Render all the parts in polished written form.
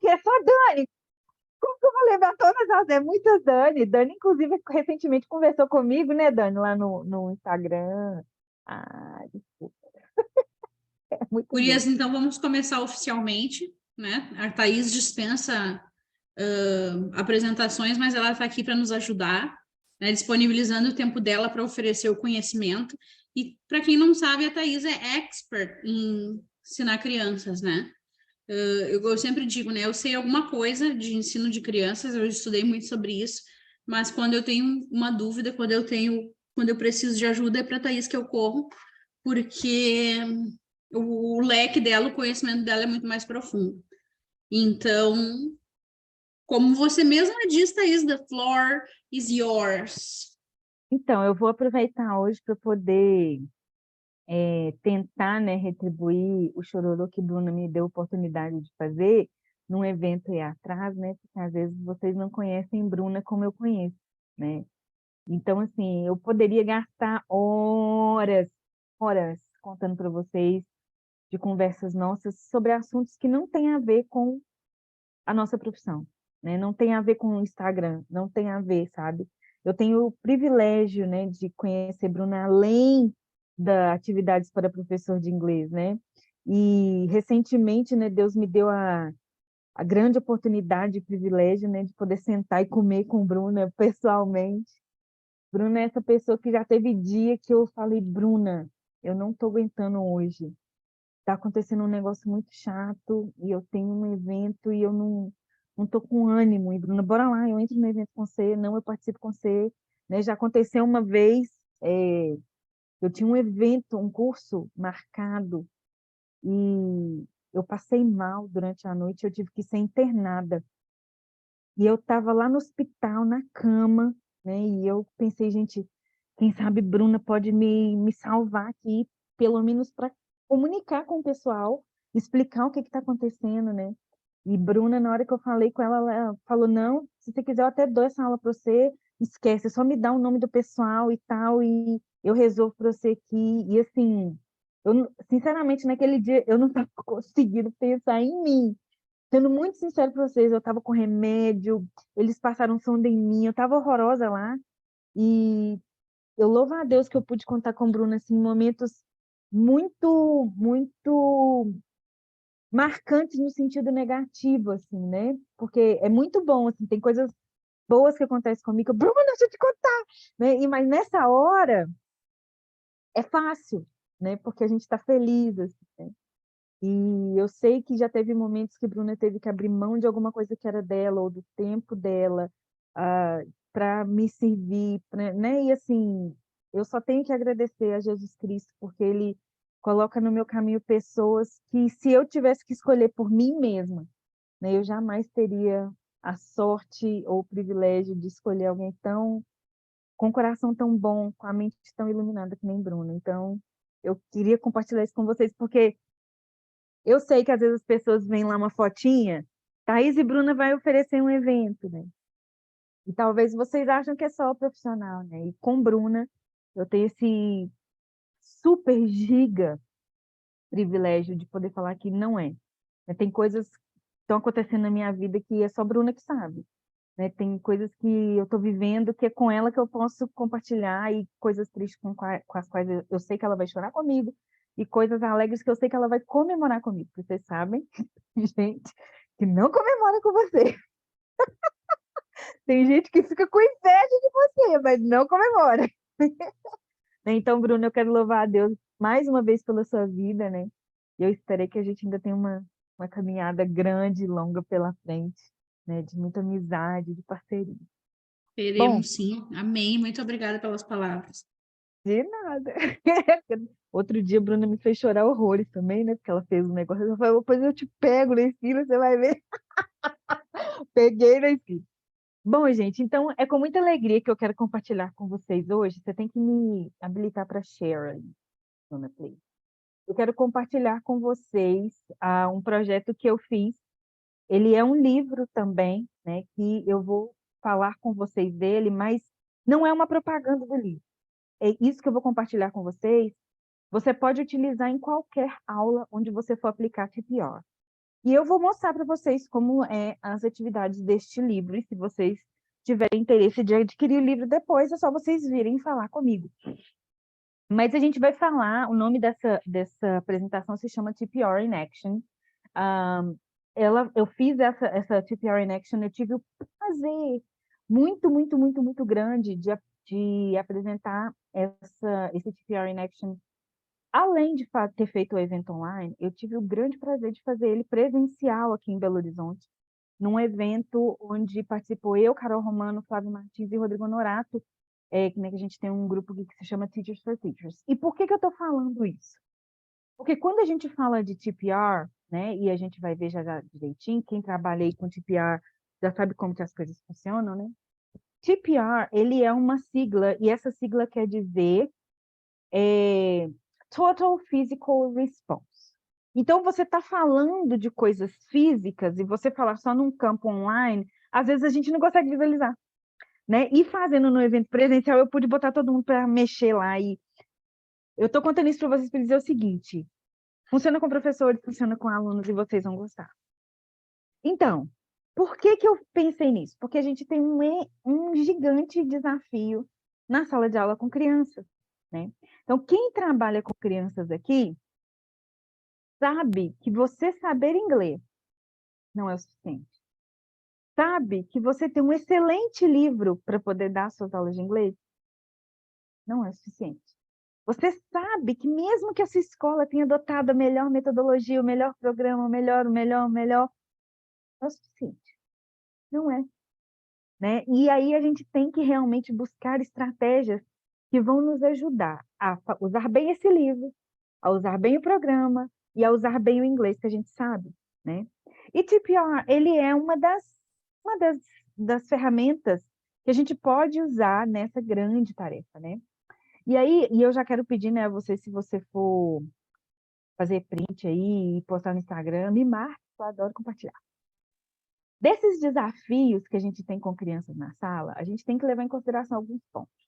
é só Dani. Como que eu vou lembrar todas as... É muitas Dani. Dani, inclusive, recentemente conversou comigo, né, Dani, lá no Instagram. Ah, desculpa. É muito Gurias, bom. então vamos começar oficialmente, né? A Thaís dispensa apresentações, mas ela está aqui para nos ajudar, né? Disponibilizando o tempo dela para oferecer o conhecimento. E para quem não sabe, a Thaís é expert em ensinar crianças, né? Eu sempre digo, né? Eu sei alguma coisa de ensino de crianças, eu estudei muito sobre isso, mas quando eu tenho uma dúvida, quando eu preciso de ajuda, é para a Thaís que eu corro, porque o leque dela, o conhecimento dela é muito mais profundo. Então, como você mesma diz, Thaís, the floor is yours. Então, eu vou aproveitar hoje para poder tentar, né, retribuir o chororô que Bruna me deu a oportunidade de fazer num evento aí atrás, né? Porque às vezes vocês não conhecem Bruna como eu conheço, né? Então, assim, eu poderia gastar horas, horas contando para vocês de conversas nossas sobre assuntos que não têm a ver com a nossa profissão, né? Não tem a ver com o Instagram, não tem a ver, sabe? Eu tenho o privilégio, né, de conhecer Bruna além da atividades para professor de inglês, né? E recentemente, né, Deus me deu a grande oportunidade e privilégio, né, de poder sentar e comer com Bruna pessoalmente. Bruna é essa pessoa que já teve dia que eu falei, Bruna, eu não estou aguentando hoje. Está acontecendo um negócio muito chato e eu tenho um evento e eu não tô com ânimo. E Bruna, bora lá, eu entro no evento com você, não, eu participo com você. Né? Já aconteceu uma vez, eu tinha um evento, um curso marcado e eu passei mal durante a noite, eu tive que ser internada. E eu estava lá no hospital, na cama, né? E eu pensei, gente, quem sabe Bruna pode me salvar aqui, pelo menos para comunicar com o pessoal, explicar o que está acontecendo, né? E Bruna, na hora que eu falei com ela, ela falou, não, se você quiser eu até dou essa aula para você, esquece, só me dá o nome do pessoal e tal, e eu resolvo para você aqui. E assim, sinceramente, naquele dia, eu não estava conseguindo pensar em mim. Sendo muito sincero para vocês, eu estava com remédio, eles passaram sonda em mim, eu estava horrorosa lá, e eu louvo a Deus que eu pude contar com o Bruno, assim, em momentos muito, muito marcantes no sentido negativo, assim, né? Porque é muito bom, assim, tem coisas boas que acontecem comigo, Bruno, deixa eu te contar, né? Mas nessa hora é fácil, né? Porque a gente está feliz, assim, né? E eu sei que já teve momentos que Bruna teve que abrir mão de alguma coisa que era dela, ou do tempo dela, para me servir, né? E assim, eu só tenho que agradecer a Jesus Cristo, porque Ele coloca no meu caminho pessoas que, se eu tivesse que escolher por mim mesma, né, eu jamais teria a sorte ou o privilégio de escolher alguém tão, com um coração tão bom, com a mente tão iluminada que nem Bruna. Então, eu queria compartilhar isso com vocês, porque eu sei que às vezes as pessoas veem lá uma fotinha, Thaís e Bruna vai oferecer um evento, né? E talvez vocês acham que é só o profissional, né? E com Bruna, eu tenho esse super giga privilégio de poder falar que não é. Tem coisas que estão acontecendo na minha vida que é só Bruna que sabe. Né? Tem coisas que eu estou vivendo que é com ela que eu posso compartilhar, e coisas tristes com as quais eu sei que ela vai chorar comigo, e coisas alegres que eu sei que ela vai comemorar comigo. Porque vocês sabem, gente, que não comemora com você. Tem gente que fica com inveja de você, mas não comemora. Então, Bruno, eu quero louvar a Deus mais uma vez pela sua vida, né? Eu esperei que a gente ainda tenha uma caminhada grande e longa pela frente, né? De muita amizade, de parceria. Bom, Teremos sim. Amém. Muito obrigada pelas palavras. de nada. Outro dia a Bruna me fez chorar horrores também, né? Porque ela fez um negócio. Eu falei, depois eu te pego na esquina, você vai ver. Peguei na esquina. Bom, gente, então é com muita alegria que eu quero compartilhar com vocês hoje. Você tem que me habilitar para share aí, Dona Play. Eu quero compartilhar com vocês um projeto que eu fiz. Ele é um livro também, né? Que eu vou falar com vocês dele, mas não é uma propaganda do livro. É isso que eu vou compartilhar com vocês. Você pode utilizar em qualquer aula onde você for aplicar TPR. E eu vou mostrar para vocês como é as atividades deste livro, e se vocês tiverem interesse de adquirir o livro depois, é só vocês virem falar comigo. Mas a gente vai falar, o nome dessa apresentação se chama TPR in Action. Eu fiz essa TPR in Action, eu tive o prazer muito grande de apresentar esse TPR in Action. Além de ter feito o evento online, eu tive o grande prazer de fazer ele presencial aqui em Belo Horizonte, num evento onde participou eu, Carol Romano, Flávio Martins e Rodrigo Norato, que a gente tem um grupo aqui que se chama Teachers for Teachers. E por que eu estou falando isso? Porque quando a gente fala de TPR, né, e a gente vai ver já direitinho, quem trabalha aí com TPR já sabe como que as coisas funcionam, né? TPR, ele é uma sigla, e essa sigla quer dizer Total Physical Response. Então, você está falando de coisas físicas e você falar só num campo online, às vezes a gente não consegue visualizar, né? E fazendo no evento presencial, eu pude botar todo mundo para mexer lá. E eu estou contando isso para vocês para dizer o seguinte: funciona com professores, funciona com alunos e vocês vão gostar. Então, por que eu pensei nisso? Porque a gente tem um gigante desafio na sala de aula com crianças, né? Então, quem trabalha com crianças aqui sabe que você saber inglês não é o suficiente. Sabe que você ter um excelente livro para poder dar suas aulas de inglês não é o suficiente. Você sabe que mesmo que a sua escola tenha adotado a melhor metodologia, o melhor programa, o melhor, não é o suficiente. Não é. Né? E aí a gente tem que realmente buscar estratégias que vão nos ajudar a usar bem esse livro, a usar bem o programa e a usar bem o inglês que a gente sabe, né? E TPR, ele é uma das ferramentas que a gente pode usar nessa grande tarefa, né? E aí, eu já quero pedir, né, a você, se você for fazer print aí e postar no Instagram, me marque, eu adoro compartilhar. Desses desafios que a gente tem com crianças na sala, a gente tem que levar em consideração alguns pontos.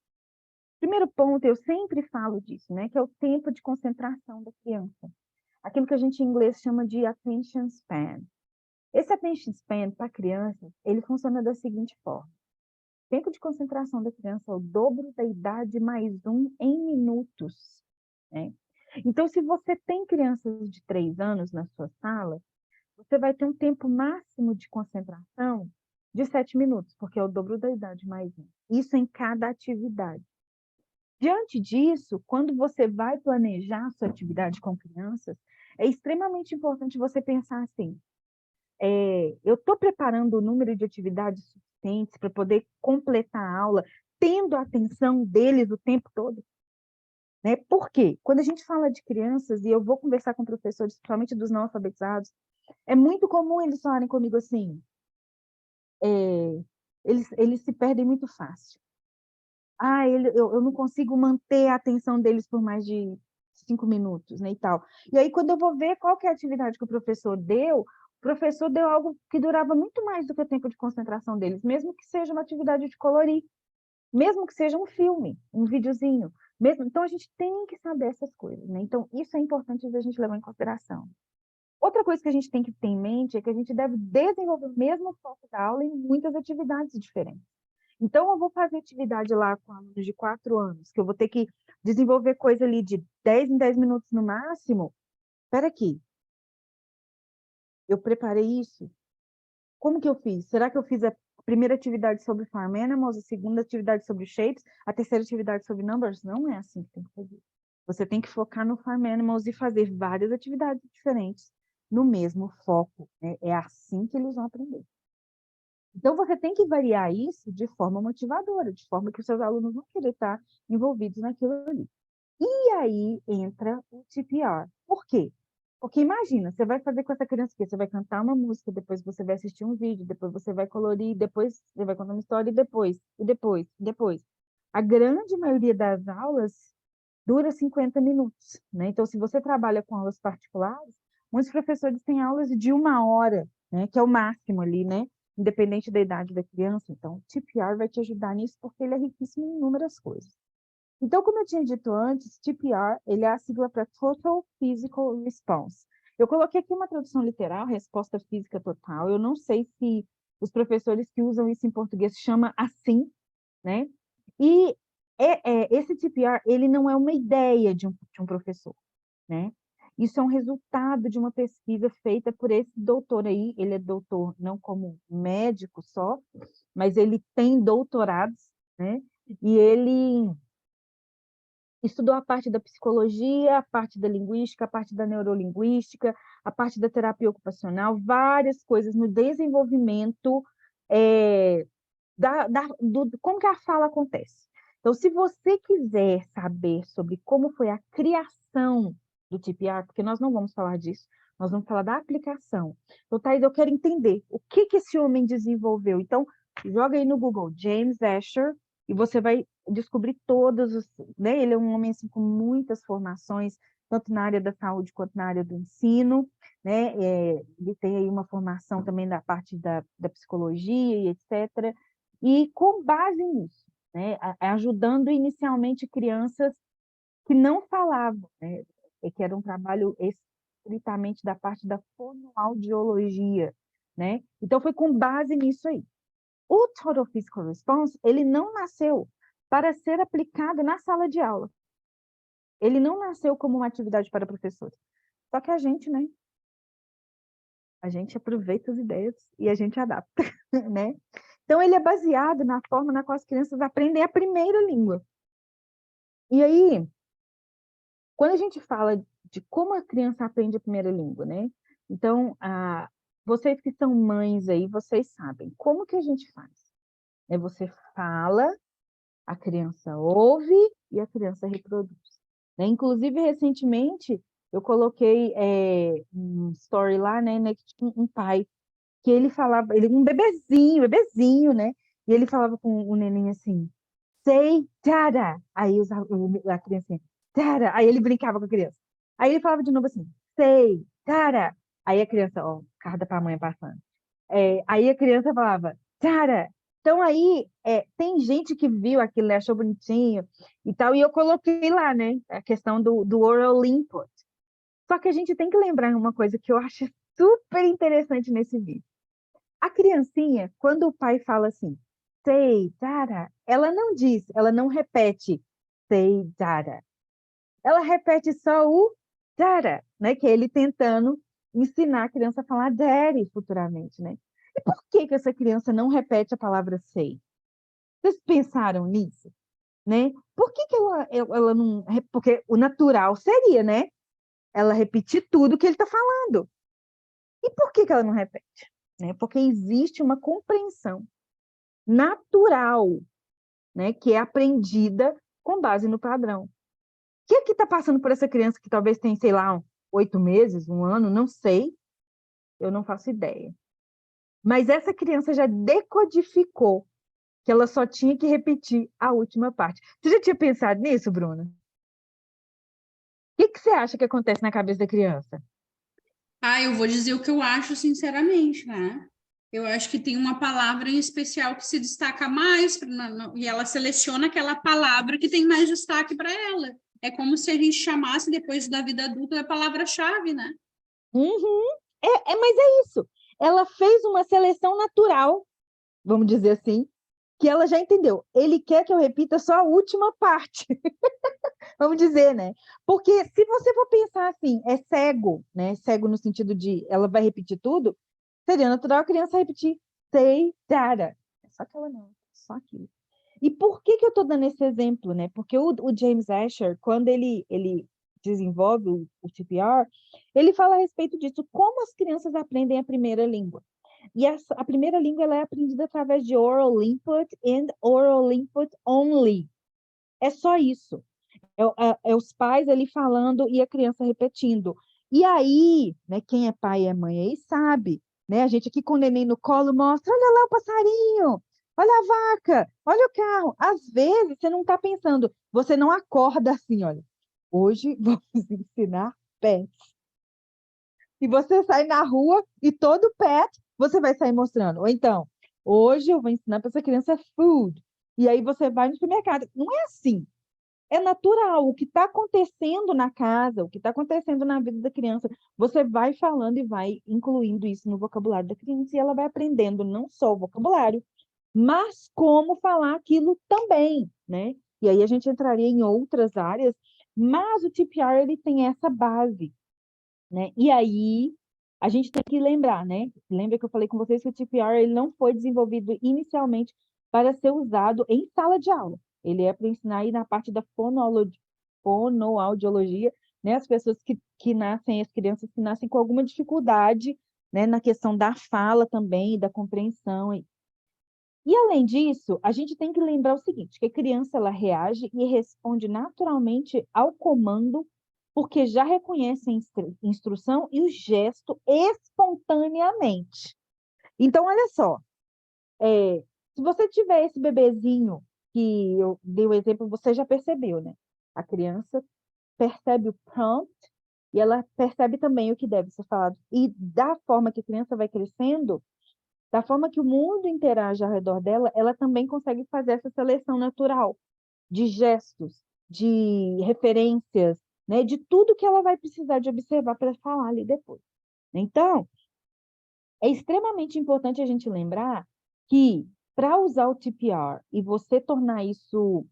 Primeiro ponto, eu sempre falo disso, né, que é o tempo de concentração da criança. Aquilo que a gente em inglês chama de attention span. Esse attention span para crianças, ele funciona da seguinte forma. O tempo de concentração da criança é o dobro da idade mais um em minutos, né? Então, se você tem crianças de 3 anos na sua sala, você vai ter um tempo máximo de concentração de 7 minutos, porque é o dobro da idade mais um. Isso em cada atividade. Diante disso, quando você vai planejar a sua atividade com crianças, é extremamente importante você pensar assim, eu estou preparando o número de atividades suficientes para poder completar a aula, tendo a atenção deles o tempo todo? Né? Por quê? Quando a gente fala de crianças, e eu vou conversar com professores, principalmente dos não alfabetizados, é muito comum eles falarem comigo assim, eles se perdem muito fácil. Eu não consigo manter a atenção deles por mais de 5 minutos, né, e tal. E aí, quando eu vou ver qual que é a atividade que o professor deu algo que durava muito mais do que o tempo de concentração deles, mesmo que seja uma atividade de colorir, mesmo que seja um filme, um videozinho, mesmo. Então, a gente tem que saber essas coisas, né? Então, isso é importante a gente levar em consideração. Outra coisa que a gente tem que ter em mente é que a gente deve desenvolver o mesmo foco da aula em muitas atividades diferentes. Então, eu vou fazer atividade lá com alunos de 4 anos, que eu vou ter que desenvolver coisa ali de 10 em 10 minutos no máximo. Espera aqui, eu preparei isso? Como que eu fiz? Será que eu fiz a primeira atividade sobre Farm Animals, a segunda atividade sobre Shapes, a terceira atividade sobre Numbers? Não é assim que tem que fazer. Você tem que focar no Farm Animals e fazer várias atividades diferentes no mesmo foco, né? É assim que eles vão aprender. Então, você tem que variar isso de forma motivadora, de forma que os seus alunos vão querer estar envolvidos naquilo ali. E aí entra o TPR. Por quê? Porque imagina, você vai fazer com essa criança que você vai cantar uma música, depois você vai assistir um vídeo, depois você vai colorir, depois você vai contar uma história, e depois. A grande maioria das aulas dura 50 minutos, né? Então, se você trabalha com aulas particulares, muitos professores têm aulas de 1 hora, né? Que é o máximo ali, né? Independente da idade da criança. Então, o TPR vai te ajudar nisso porque ele é riquíssimo em inúmeras coisas. Então, como eu tinha dito antes, TPR, ele é a sigla para Total Physical Response. Eu coloquei aqui uma tradução literal, resposta física total. Eu não sei se os professores que usam isso em português chama assim, né? E esse TPR, ele não é uma ideia de um professor, né? Isso é um resultado de uma pesquisa feita por esse doutor aí. Ele é doutor não como médico só, mas ele tem doutorados, né? E ele estudou a parte da psicologia, a parte da linguística, a parte da neurolinguística, a parte da terapia ocupacional, várias coisas no desenvolvimento como que a fala acontece. Então, se você quiser saber sobre como foi a criação do TPR, porque nós não vamos falar disso, nós vamos falar da aplicação. Então, Thaís, eu quero entender o que esse homem desenvolveu. Então, joga aí no Google, James Asher, e você vai descobrir todos os... Né? Ele é um homem assim, com muitas formações, tanto na área da saúde quanto na área do ensino, né? Ele tem aí uma formação também da parte da psicologia e etc., e com base nisso, né, ajudando inicialmente crianças que não falavam, né, que era um trabalho estritamente da parte da fonoaudiologia, né? Então foi com base nisso aí. O Total Physical Response, ele não nasceu para ser aplicado na sala de aula. Ele não nasceu como uma atividade para professores. Só que a gente, né? A gente aproveita as ideias e a gente adapta, né? Então, ele é baseado na forma na qual as crianças aprendem a primeira língua. E aí, quando a gente fala de como a criança aprende a primeira língua, né? Então, vocês que são mães aí, vocês sabem como que a gente faz. Você fala, a criança ouve e a criança reproduz. Né? Inclusive, recentemente, eu coloquei um story lá, né, que tinha um pai que ele falava, ele um bebezinho, né? E ele falava com o neném assim, say dada. Aí a criancinha, dada. Aí ele brincava com a criança. Aí ele falava de novo assim, say dada. Aí a criança, ó, carro da pamonha passando. Aí a criança falava, dada. Então aí, tem gente que viu aquilo, né, achou bonitinho e tal, e eu coloquei lá, né, a questão do oral input. Só que a gente tem que lembrar uma coisa que eu acho super interessante nesse vídeo. A criancinha, quando o pai fala assim, say, dada, ela não diz, ela não repete say, dada. Ela repete só o dada, né? Que é ele tentando ensinar a criança a falar daddy futuramente, né? E por que essa criança não repete a palavra say? Vocês pensaram nisso? Né? Por que ela não... Porque o natural seria, né? Ela repetir tudo que ele está falando. E por que ela não repete? Né? Porque existe uma compreensão natural, né, que é aprendida com base no padrão. O que é que está passando por essa criança que talvez tenha, sei lá, 8 meses, 1 ano, não sei, eu não faço ideia. Mas essa criança já decodificou que ela só tinha que repetir a última parte. Você já tinha pensado nisso, Bruna? O que você acha que acontece na cabeça da criança? Eu vou dizer o que eu acho sinceramente, né? Eu acho que tem uma palavra em especial que se destaca mais, e ela seleciona aquela palavra que tem mais destaque para ela. É como se a gente chamasse, depois da vida adulta, a palavra-chave, né? Uhum. Mas é isso. Ela fez uma seleção natural, vamos dizer assim, que ela já entendeu. Ele quer que eu repita só a última parte. Vamos dizer, né? Porque se você for pensar assim, é cego, né? Cego no sentido de ela vai repetir tudo, seria natural a criança repetir say, dada. Só que ela não, só aquilo. E por que eu estou dando esse exemplo, né? Porque o James Asher, quando ele desenvolve o TPR, ele fala a respeito disso, como as crianças aprendem a primeira língua. E a primeira língua ela é aprendida através de oral input and oral input only. É só isso. É os pais ali falando e a criança repetindo. E aí, né, quem é pai e é mãe aí sabe, né? A gente aqui com o neném no colo mostra, olha lá o passarinho, olha a vaca, olha o carro. Às vezes você não está pensando, você não acorda assim, olha, hoje vamos ensinar pets. E você sai na rua e todo pet você vai sair mostrando. Ou então, hoje eu vou ensinar para essa criança food. E aí você vai no supermercado. Não é assim. é natural, o que está acontecendo na casa, o que está acontecendo na vida da criança, você vai falando e vai incluindo isso no vocabulário da criança, e ela vai aprendendo não só o vocabulário, mas como falar aquilo também, né? E aí a gente entraria em outras áreas, mas o TPR, ele tem essa base, né? E aí a gente tem que lembrar, né? Lembra que eu falei com vocês que o TPR, ele não foi desenvolvido inicialmente para ser usado em sala de aula. Ele é para ensinar aí na parte da fonoaudiologia, né? As pessoas que nascem, as crianças que nascem com alguma dificuldade, né? Na questão da fala também, da compreensão. E, além disso, a gente tem que lembrar o seguinte, que a criança, ela reage e responde naturalmente ao comando, porque já reconhece a instrução e o gesto espontaneamente. Então, olha só, se você tiver esse bebezinho, que eu dei o exemplo, você já percebeu, né? A criança percebe o prompt e ela percebe também o que deve ser falado. E da forma que a criança vai crescendo, da forma que o mundo interage ao redor dela, ela também consegue fazer essa seleção natural de gestos, de referências, né, de tudo que ela vai precisar de observar para falar ali depois. Então, é extremamente importante a gente lembrar que, para usar o TPR e você tornar isso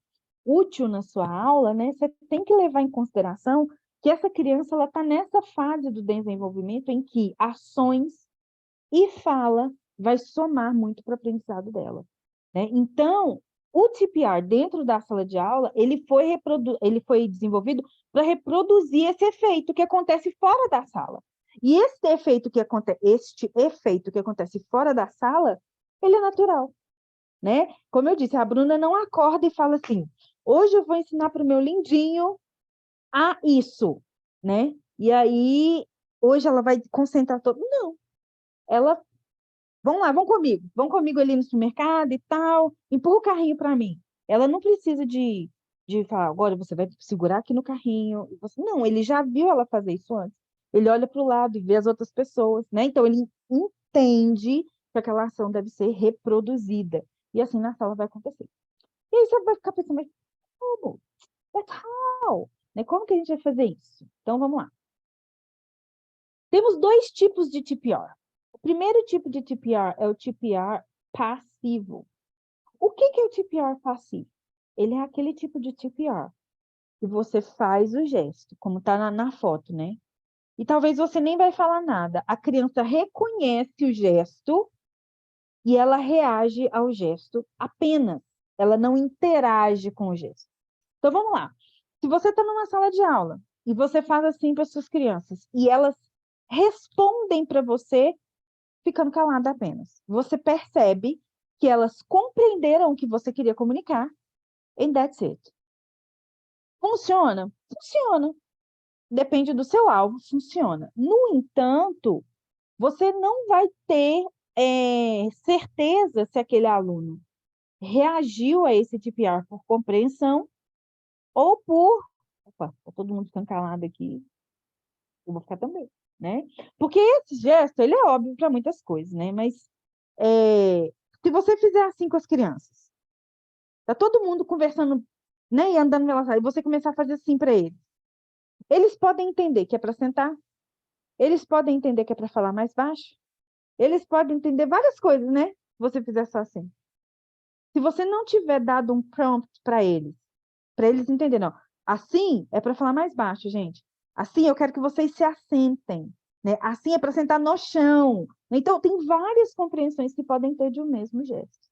útil na sua aula, né, você tem que levar em consideração que essa criança está nessa fase do desenvolvimento em que ações e fala vai somar muito para o aprendizado dela, né? Então, o TPR dentro da sala de aula, ele foi desenvolvido para reproduzir esse efeito que acontece fora da sala. E este efeito que acontece fora da sala, ele é natural, né? Como eu disse, a Bruna não acorda e fala assim: hoje eu vou ensinar para o meu lindinho a isso, né? E aí, hoje ela vai concentrar todo. Não, ela vão lá, vão comigo ali no supermercado e tal, empurra o carrinho para mim. Ela não precisa de falar, agora você vai segurar aqui no carrinho. Não, ele já viu ela fazer isso antes. Ele olha para o lado e vê as outras pessoas, né? Então ele entende que aquela ação deve ser reproduzida. E assim na sala vai acontecer. E aí você vai ficar pensando, mas como? Mas how? Né? Como que a gente vai fazer isso? Então vamos lá. Temos dois tipos de TPR. O primeiro tipo de TPR é o TPR passivo. O que é o TPR passivo? Ele é aquele tipo de TPR que você faz o gesto, como está na foto, né? E talvez você nem vai falar nada. A criança reconhece o gesto e ela reage ao gesto apenas. Ela não interage com o gesto. Então, vamos lá. Se você está numa sala de aula e você faz assim para as suas crianças e elas respondem para você ficando calada apenas. Você percebe que elas compreenderam o que você queria comunicar, and that's it. Funciona? Funciona. Depende do seu alvo, funciona. No entanto, você não vai ter certeza se aquele aluno reagiu a esse TPR por compreensão ou por... Opa, tá todo mundo ficando calado aqui, eu vou ficar também, né? Porque esse gesto, ele é óbvio para muitas coisas, né? Mas se você fizer assim com as crianças, tá todo mundo conversando, né, e andando pela sala, e você começar a fazer assim para eles podem entender que é para sentar, eles podem entender que é para falar mais baixo, eles podem entender várias coisas, né? Se você fizer só assim. Se você não tiver dado um prompt para eles entenderem, ó, assim é para falar mais baixo, gente. Assim eu quero que vocês se assentem, né? Assim é para sentar no chão. Então, tem várias compreensões que podem ter de um mesmo gesto.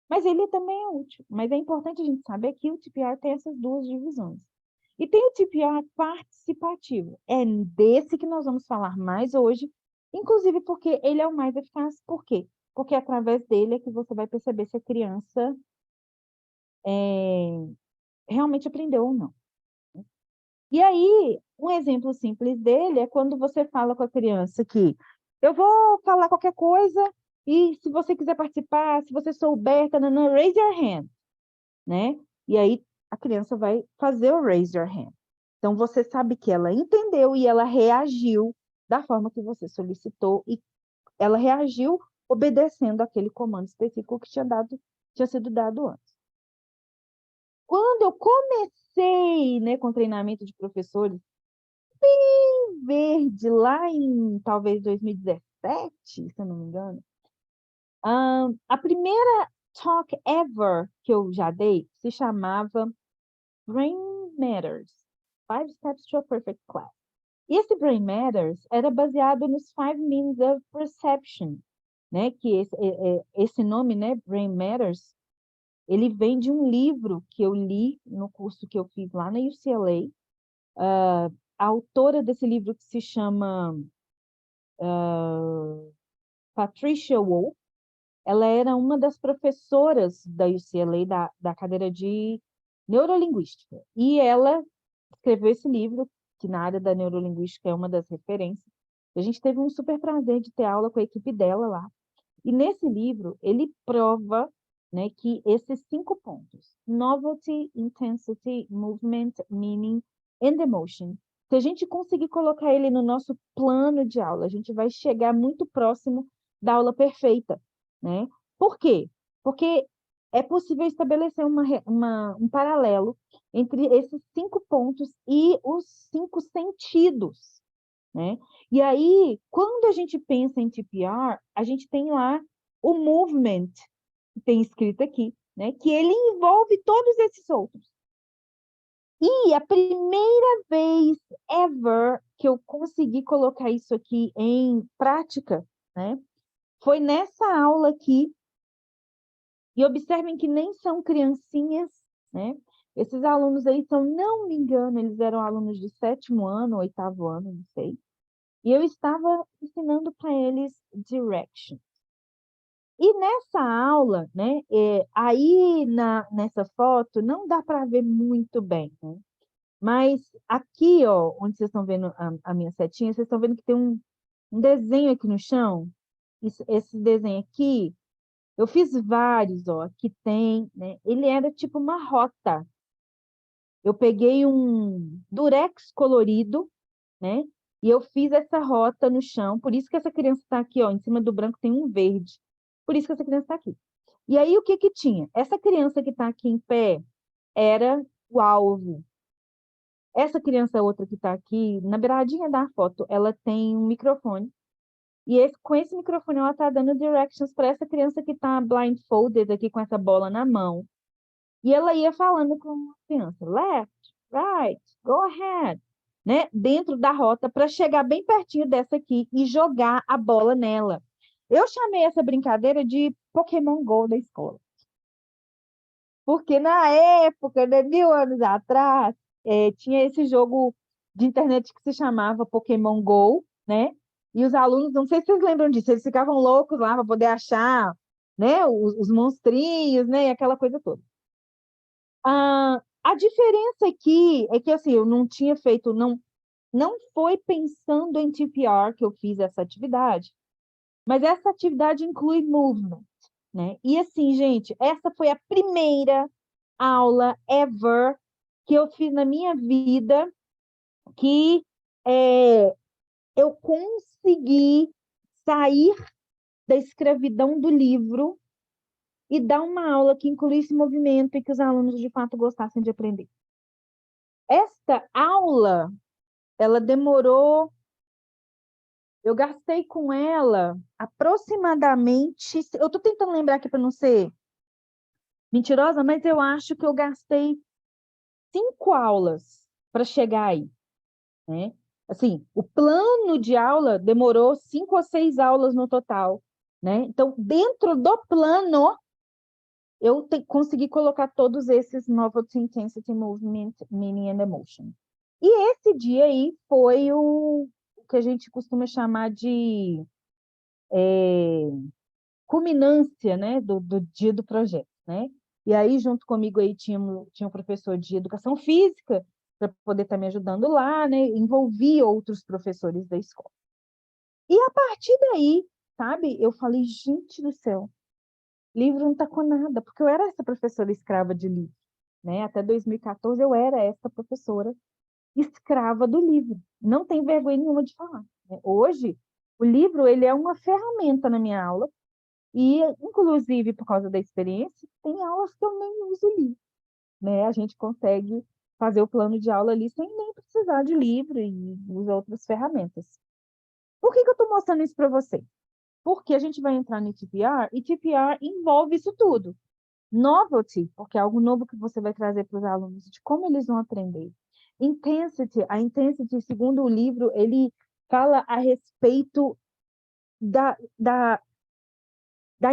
Mas ele também é útil. Mas é importante a gente saber que o TPR tem essas duas divisões. E tem o TPR participativo. É desse que nós vamos falar mais hoje, inclusive porque ele é o mais eficaz. Por quê? Porque através dele é que você vai perceber se a criança realmente aprendeu ou não. E aí, um exemplo simples dele é quando você fala com a criança que eu vou falar qualquer coisa e se você quiser participar, se você souber, tanana, raise your hand, né? E aí a criança vai fazer o raise your hand. Então você sabe que ela entendeu e ela reagiu da forma que você solicitou e ela reagiu obedecendo aquele comando específico que tinha sido dado antes. Quando eu comecei, né, com treinamento de professores, bem verde, lá em talvez 2017, se eu não me engano, a primeira talk ever que eu já dei se chamava Brain Matters, Five Steps to a Perfect Class. E esse Brain Matters era baseado nos Five Means of Perception, né? Que esse nome, né, Brain Matters, ele vem de um livro que eu li no curso que eu fiz lá na UCLA. A autora desse livro que se chama Patricia Wolf, ela era uma das professoras da UCLA, da cadeira de neurolinguística. E ela escreveu esse livro, que na área da neurolinguística é uma das referências. A gente teve um super prazer de ter aula com a equipe dela lá. E nesse livro, ele prova, né, que esses 5 pontos, novelty, intensity, movement, meaning and emotion, se a gente conseguir colocar ele no nosso plano de aula, a gente vai chegar muito próximo da aula perfeita, né? Por quê? Porque é possível estabelecer um paralelo entre esses 5 pontos e os 5 sentidos, né? E aí, quando a gente pensa em TPR, a gente tem lá o movement, que tem escrito aqui, né? Que ele envolve todos esses outros. E a primeira vez ever que eu consegui colocar isso aqui em prática, né? Foi nessa aula aqui. E observem que nem são criancinhas, né? Esses alunos aí, se eu não me engano, eles eram alunos de 7º ano, 8º ano, não sei. E eu estava ensinando para eles direction. E nessa aula, né, aí nessa foto, não dá para ver muito bem, né? Mas aqui, ó, onde vocês estão vendo a minha setinha, vocês estão vendo que tem um desenho aqui no chão. Esse desenho aqui, eu fiz vários, ó, que tem, né? Ele era tipo uma rota. Eu peguei um durex colorido, né? E eu fiz essa rota no chão, por isso que essa criança está aqui, ó, em cima do branco tem um verde. Por isso que essa criança está aqui. E aí, o que que tinha? Essa criança que está aqui em pé era o alvo. Essa criança outra que está aqui, na beiradinha da foto, ela tem um microfone. E com esse microfone, ela está dando directions para essa criança que está blindfolded aqui com essa bola na mão. E ela ia falando com a criança, left, right, go ahead, né? Dentro da rota para chegar bem pertinho dessa aqui e jogar a bola nela. Eu chamei essa brincadeira de Pokémon Go da escola. Porque na época, né, 1000 anos atrás, tinha esse jogo de internet que se chamava Pokémon Go, né? E os alunos, não sei se vocês lembram disso, eles ficavam loucos lá para poder achar, né, os monstrinhos, né, e aquela coisa toda. A diferença aqui é que assim, eu não tinha feito, não foi pensando em TPR que eu fiz essa atividade, mas essa atividade inclui movement, né? E assim, gente, essa foi a primeira aula ever que eu fiz na minha vida que eu consegui sair da escravidão do livro e dar uma aula que incluísse movimento e que os alunos de fato gostassem de aprender. Esta aula, ela demorou, eu gastei com ela aproximadamente, eu estou tentando lembrar aqui para não ser mentirosa, mas eu acho que eu gastei 5 aulas para chegar aí, né? Assim, o plano de aula demorou 5 ou 6 aulas no total, né? Então, dentro do plano, eu consegui colocar todos esses novelty, intensity, movement, meaning and emotion. E esse dia aí foi o que a gente costuma chamar de culminância, né, do dia do projeto, né? E aí, junto comigo aí tinha um professor de educação física para poder estar me ajudando lá, né? Envolvi outros professores da escola. E a partir daí, sabe, eu falei, gente do céu, livro não tá com nada, porque eu era essa professora escrava de livro, né? Até 2014 eu era essa professora escrava do livro. Não tem vergonha nenhuma de falar, né? Hoje, o livro ele é uma ferramenta na minha aula e, inclusive, por causa da experiência, tem aulas que eu nem uso livro, né, a gente consegue fazer o plano de aula ali sem nem precisar de livro e usar outras ferramentas. Por que eu estou mostrando isso para você? Porque a gente vai entrar no TPR e TPR envolve isso tudo. Novelty, porque é algo novo que você vai trazer para os alunos, de como eles vão aprender. Intensity, a intensity, segundo o livro, ele fala a respeito da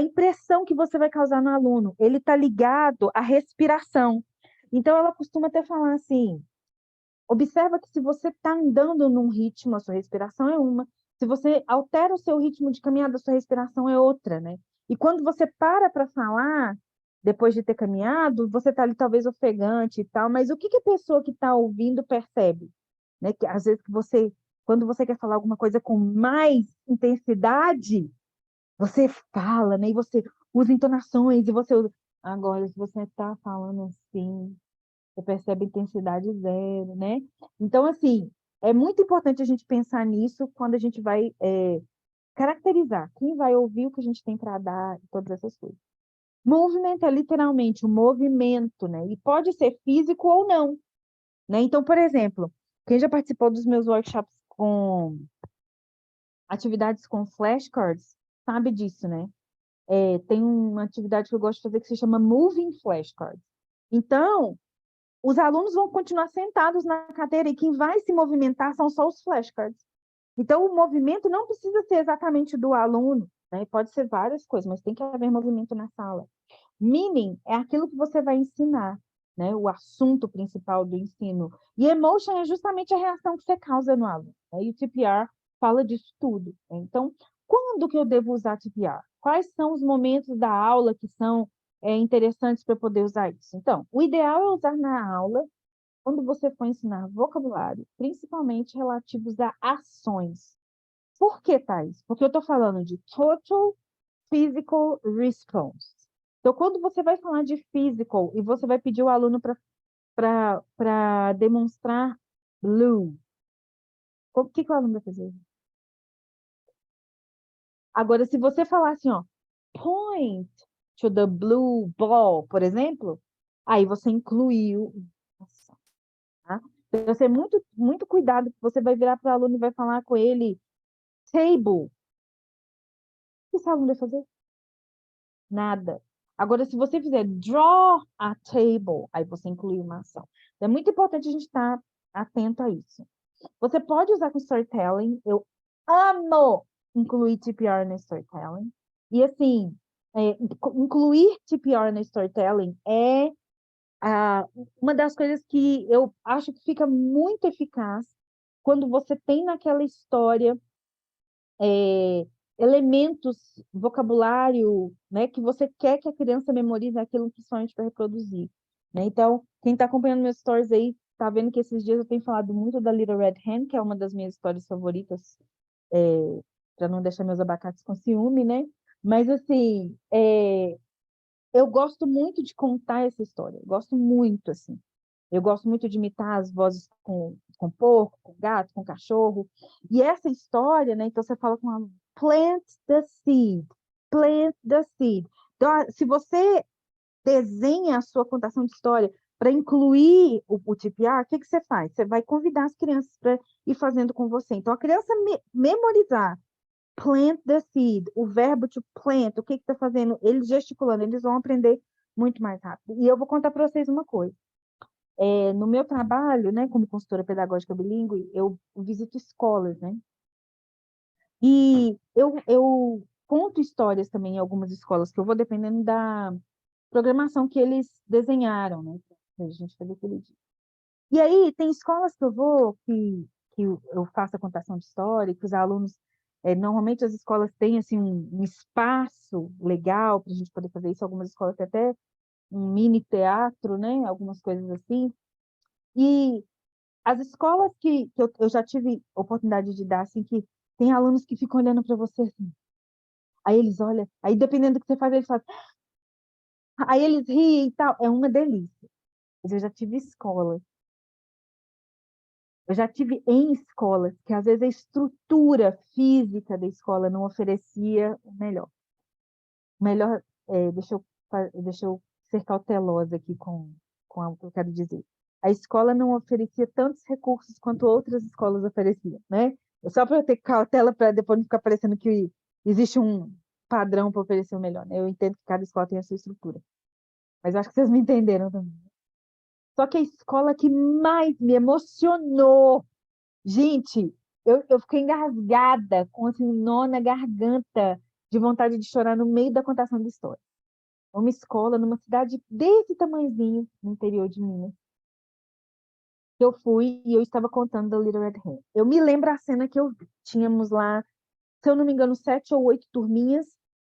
impressão que você vai causar no aluno. Ele está ligado à respiração. Então, ela costuma até falar assim, observa que se você está andando num ritmo, a sua respiração é uma. Se você altera o seu ritmo de caminhada, a sua respiração é outra, né? E quando você para falar, depois de ter caminhado, você está ali talvez ofegante e tal, mas o que a pessoa que está ouvindo percebe? Né? Que às vezes quando você quer falar alguma coisa com mais intensidade, você fala, né? E você usa entonações, e você usa... Agora, se você está falando assim, você percebe intensidade zero, né? Então, assim, é muito importante a gente pensar nisso quando a gente vai caracterizar quem vai ouvir o que a gente tem para dar e todas essas coisas. Movimento é literalmente o movimento, né? E pode ser físico ou não, né? Então, por exemplo, quem já participou dos meus workshops com atividades com flashcards, sabe disso, né? Tem uma atividade que eu gosto de fazer que se chama Moving Flashcards. Então, os alunos vão continuar sentados na cadeira e quem vai se movimentar são só os flashcards. Então, o movimento não precisa ser exatamente do aluno, né? Pode ser várias coisas, mas tem que haver movimento na sala. Meaning é aquilo que você vai ensinar, né? O assunto principal do ensino. E emotion é justamente a reação que você causa no aluno, né? E o TPR fala disso tudo, né? Então, quando que eu devo usar TPR? Quais são os momentos da aula que são interessantes para poder usar isso? Então, o ideal é usar na aula quando você for ensinar vocabulário, principalmente relativos a ações. Por que, Thais? Porque eu estou falando de total physical response. Então, quando você vai falar de physical e você vai pedir o aluno para demonstrar blue, o que o aluno vai fazer? Agora, se você falar assim, ó, point to the blue ball, por exemplo, aí você incluiu. Tá? Então, você muito, muito cuidado, você vai virar para o aluno e vai falar com ele, table. O que esse aluno vai fazer? Nada. Agora, se você fizer draw a table, aí você inclui uma ação. Então, é muito importante a gente estar atento a isso. Você pode usar com storytelling. Eu amo incluir TPR no storytelling. E, assim, incluir TPR no storytelling é uma das coisas que eu acho que fica muito eficaz quando você tem naquela história elementos, vocabulário, né, que você quer que a criança memorize aquilo principalmente para reproduzir. Né? Então, quem está acompanhando meus stories aí, está vendo que esses dias eu tenho falado muito da Little Red Hen, que é uma das minhas histórias favoritas, para não deixar meus abacates com ciúme, né? Mas, assim, eu gosto muito de contar essa história, eu gosto muito, assim. Eu gosto muito de imitar as vozes com porco, com gato, com cachorro. E essa história, né? Então você fala com a plant the seed, plant the seed. Então, se você desenha a sua contação de história para incluir o TPR, o que você faz? Você vai convidar as crianças para ir fazendo com você. Então, a criança memorizar plant the seed, o verbo to plant, o que está fazendo? Eles gesticulando, eles vão aprender muito mais rápido. E eu vou contar para vocês uma coisa. No meu trabalho, né, como consultora pedagógica bilíngue, eu visito escolas, né? E eu conto histórias também em algumas escolas que eu vou dependendo da programação que eles desenharam, né? A gente fazer aquele dia. E aí tem escolas que eu vou que eu faço a contação de história, que os alunos normalmente as escolas têm assim um espaço legal para a gente poder fazer isso. Algumas escolas têm até um mini teatro, né? Algumas coisas assim. E as escolas que eu já tive oportunidade de dar, assim, que tem alunos que ficam olhando para você assim. Aí eles olham, aí dependendo do que você faz, eles fazem. Aí eles riem e tal. É uma delícia. Mas eu já tive escolas. Eu já tive em escolas que às vezes a estrutura física da escola não oferecia o melhor. Deixa eu ser cautelosa aqui com com o que eu quero dizer. A escola não oferecia tantos recursos quanto outras escolas ofereciam, né? Só para eu ter cautela para depois não ficar parecendo que existe um padrão para oferecer o melhor, né? Eu entendo que cada escola tem a sua estrutura, mas eu acho que vocês me entenderam também. Só que a escola que mais me emocionou, gente, eu fiquei engasgada, com assim, um nó na garganta, de vontade de chorar no meio da contação da história. Uma escola numa cidade desse tamanhozinho, no interior de Minas, que eu fui e eu estava contando da Little Red Hen. Eu me lembro a cena que eu vi. Tínhamos lá, se eu não me engano, 7 ou 8 turminhas.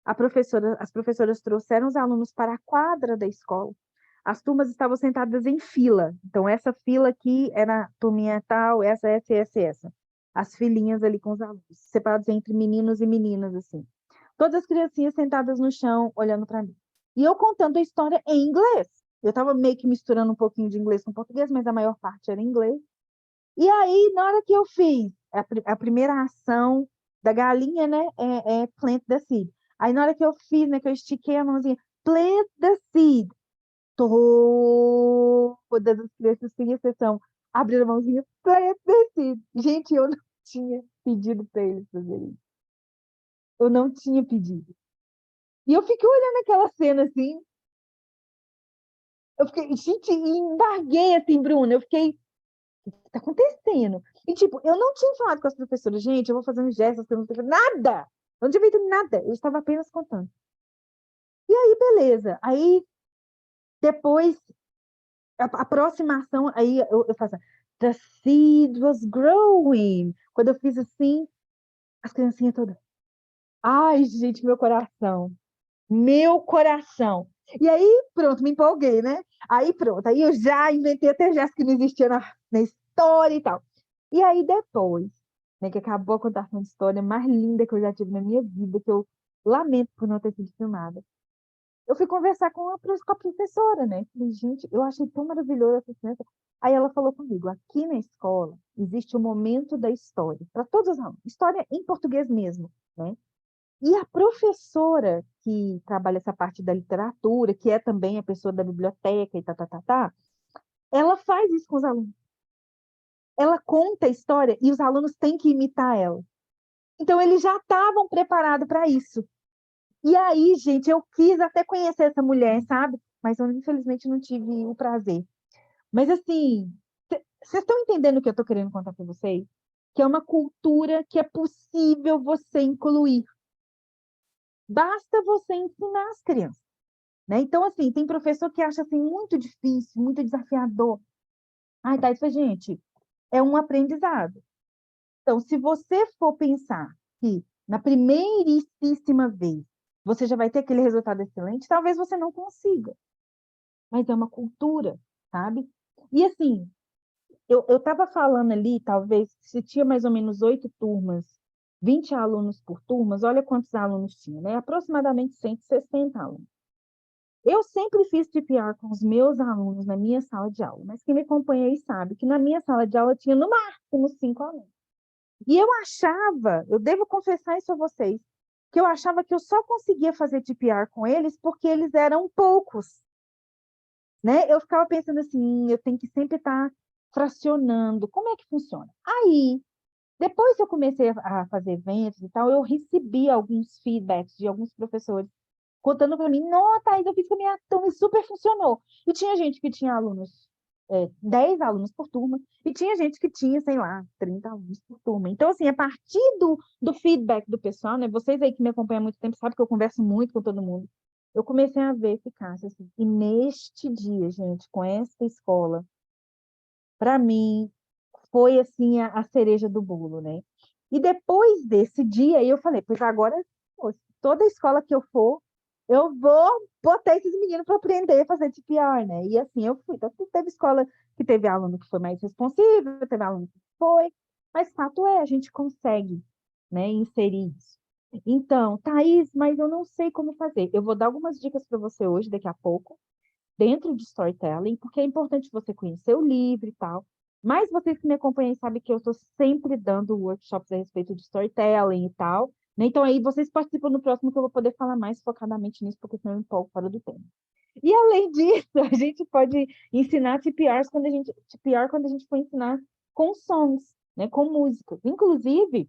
As professoras trouxeram os alunos para a quadra da escola. As turmas estavam sentadas em fila. Então, essa fila aqui era a turminha tal, essa. As filinhas ali com os alunos, separados entre meninos e meninas, assim. Todas as criancinhas sentadas no chão, olhando para mim. E eu contando a história em inglês. Eu estava meio que misturando um pouquinho de inglês com português, mas a maior parte era em inglês. E aí, na hora que eu fiz a primeira ação da galinha, né, é plant the seed. Aí, na hora que eu fiz, né, que eu estiquei a mãozinha, plant the seed. Todas as crianças, sem exceção, abriram a mãozinha, plant the seed. Gente, eu não tinha pedido para eles fazerem isso. Eu não tinha pedido. E eu fiquei olhando aquela cena assim. Eu fiquei, gente, embarguei assim, Bruna. Eu fiquei, o que está acontecendo? E, tipo, eu não tinha falado com as professoras, gente, eu vou fazer um gesto, nada! Eu não tinha feito nada, eu estava apenas contando. E aí, beleza. Aí, depois, a próxima ação, aí eu faço, the seed was growing. Quando eu fiz assim, as criancinhas todas, ai, gente, meu coração. Meu coração. E aí, pronto, me empolguei, né? Aí, pronto. Aí eu já inventei até gesto que não existia na história e tal. E aí, depois, né, que acabou a contação de história mais linda que eu já tive na minha vida, que eu lamento por não ter sido filmada. Eu fui conversar com a professora, né? Falei, gente, eu achei tão maravilhoso essa criança. Aí ela falou comigo, aqui na escola existe o momento da história, para todos os alunos. História em português mesmo, né? E a professora que trabalha essa parte da literatura, que é também a pessoa da biblioteca e ela faz isso com os alunos. Ela conta a história e os alunos têm que imitar ela. Então, eles já estavam preparados para isso. E aí, gente, eu quis até conhecer essa mulher, sabe? Mas eu, infelizmente, não tive o prazer. Mas, assim, vocês estão entendendo o que eu estou querendo contar para vocês? Que é uma cultura que é possível você incluir. Basta você ensinar as crianças. Né? Então, assim, tem professor que acha assim, muito difícil, muito desafiador. Ai, tá, isso, gente, é um aprendizado. Então, se você for pensar que na primeiríssima vez você já vai ter aquele resultado excelente, talvez você não consiga. Mas é uma cultura, sabe? E assim, eu estava falando ali, talvez, se tinha mais ou menos 8 turmas, 20 alunos por turmas, olha quantos alunos tinha, né? Aproximadamente 160 alunos. Eu sempre fiz TPR com os meus alunos na minha sala de aula, mas quem me acompanha aí sabe que na minha sala de aula tinha no máximo 5 alunos. E eu achava, eu devo confessar isso a vocês, que eu achava que eu só conseguia fazer TPR com eles porque eles eram poucos. Né? Eu ficava pensando assim, eu tenho que sempre estar fracionando. Como é que funciona? Aí, depois que eu comecei a fazer eventos e tal, eu recebi alguns feedbacks de alguns professores contando para mim, nossa, Thaís, eu fiz com a minha turma e super funcionou. E tinha gente que tinha alunos, 10 alunos por turma, e tinha gente que tinha, sei lá, 30 alunos por turma. Então, assim, a partir do feedback do pessoal, né? Vocês aí que me acompanham há muito tempo sabem que eu converso muito com todo mundo. Eu comecei a ver eficácia, assim. E neste dia, gente, com essa escola, para mim, foi, assim, a cereja do bolo, né? E depois desse dia, eu falei, pois agora, pô, toda escola que eu for, eu vou botar esses meninos para aprender a fazer TPR, né? E assim eu fui. Então, teve escola que teve aluno que foi mais responsivo, teve aluno que foi, mas fato é, a gente consegue, né, inserir isso. Então, Thaís, mas eu não sei como fazer. Eu vou dar algumas dicas para você hoje, daqui a pouco, dentro de storytelling, porque é importante você conhecer o livro e tal. Mas vocês que me acompanham sabem que eu estou sempre dando workshops a respeito de storytelling e tal. Né? Então, aí vocês participam no próximo que eu vou poder falar mais focadamente nisso, porque senão eu empolgo fora do tema. E além disso, a gente pode ensinar TPR quando a gente for ensinar com sons, né, com músicas. Inclusive,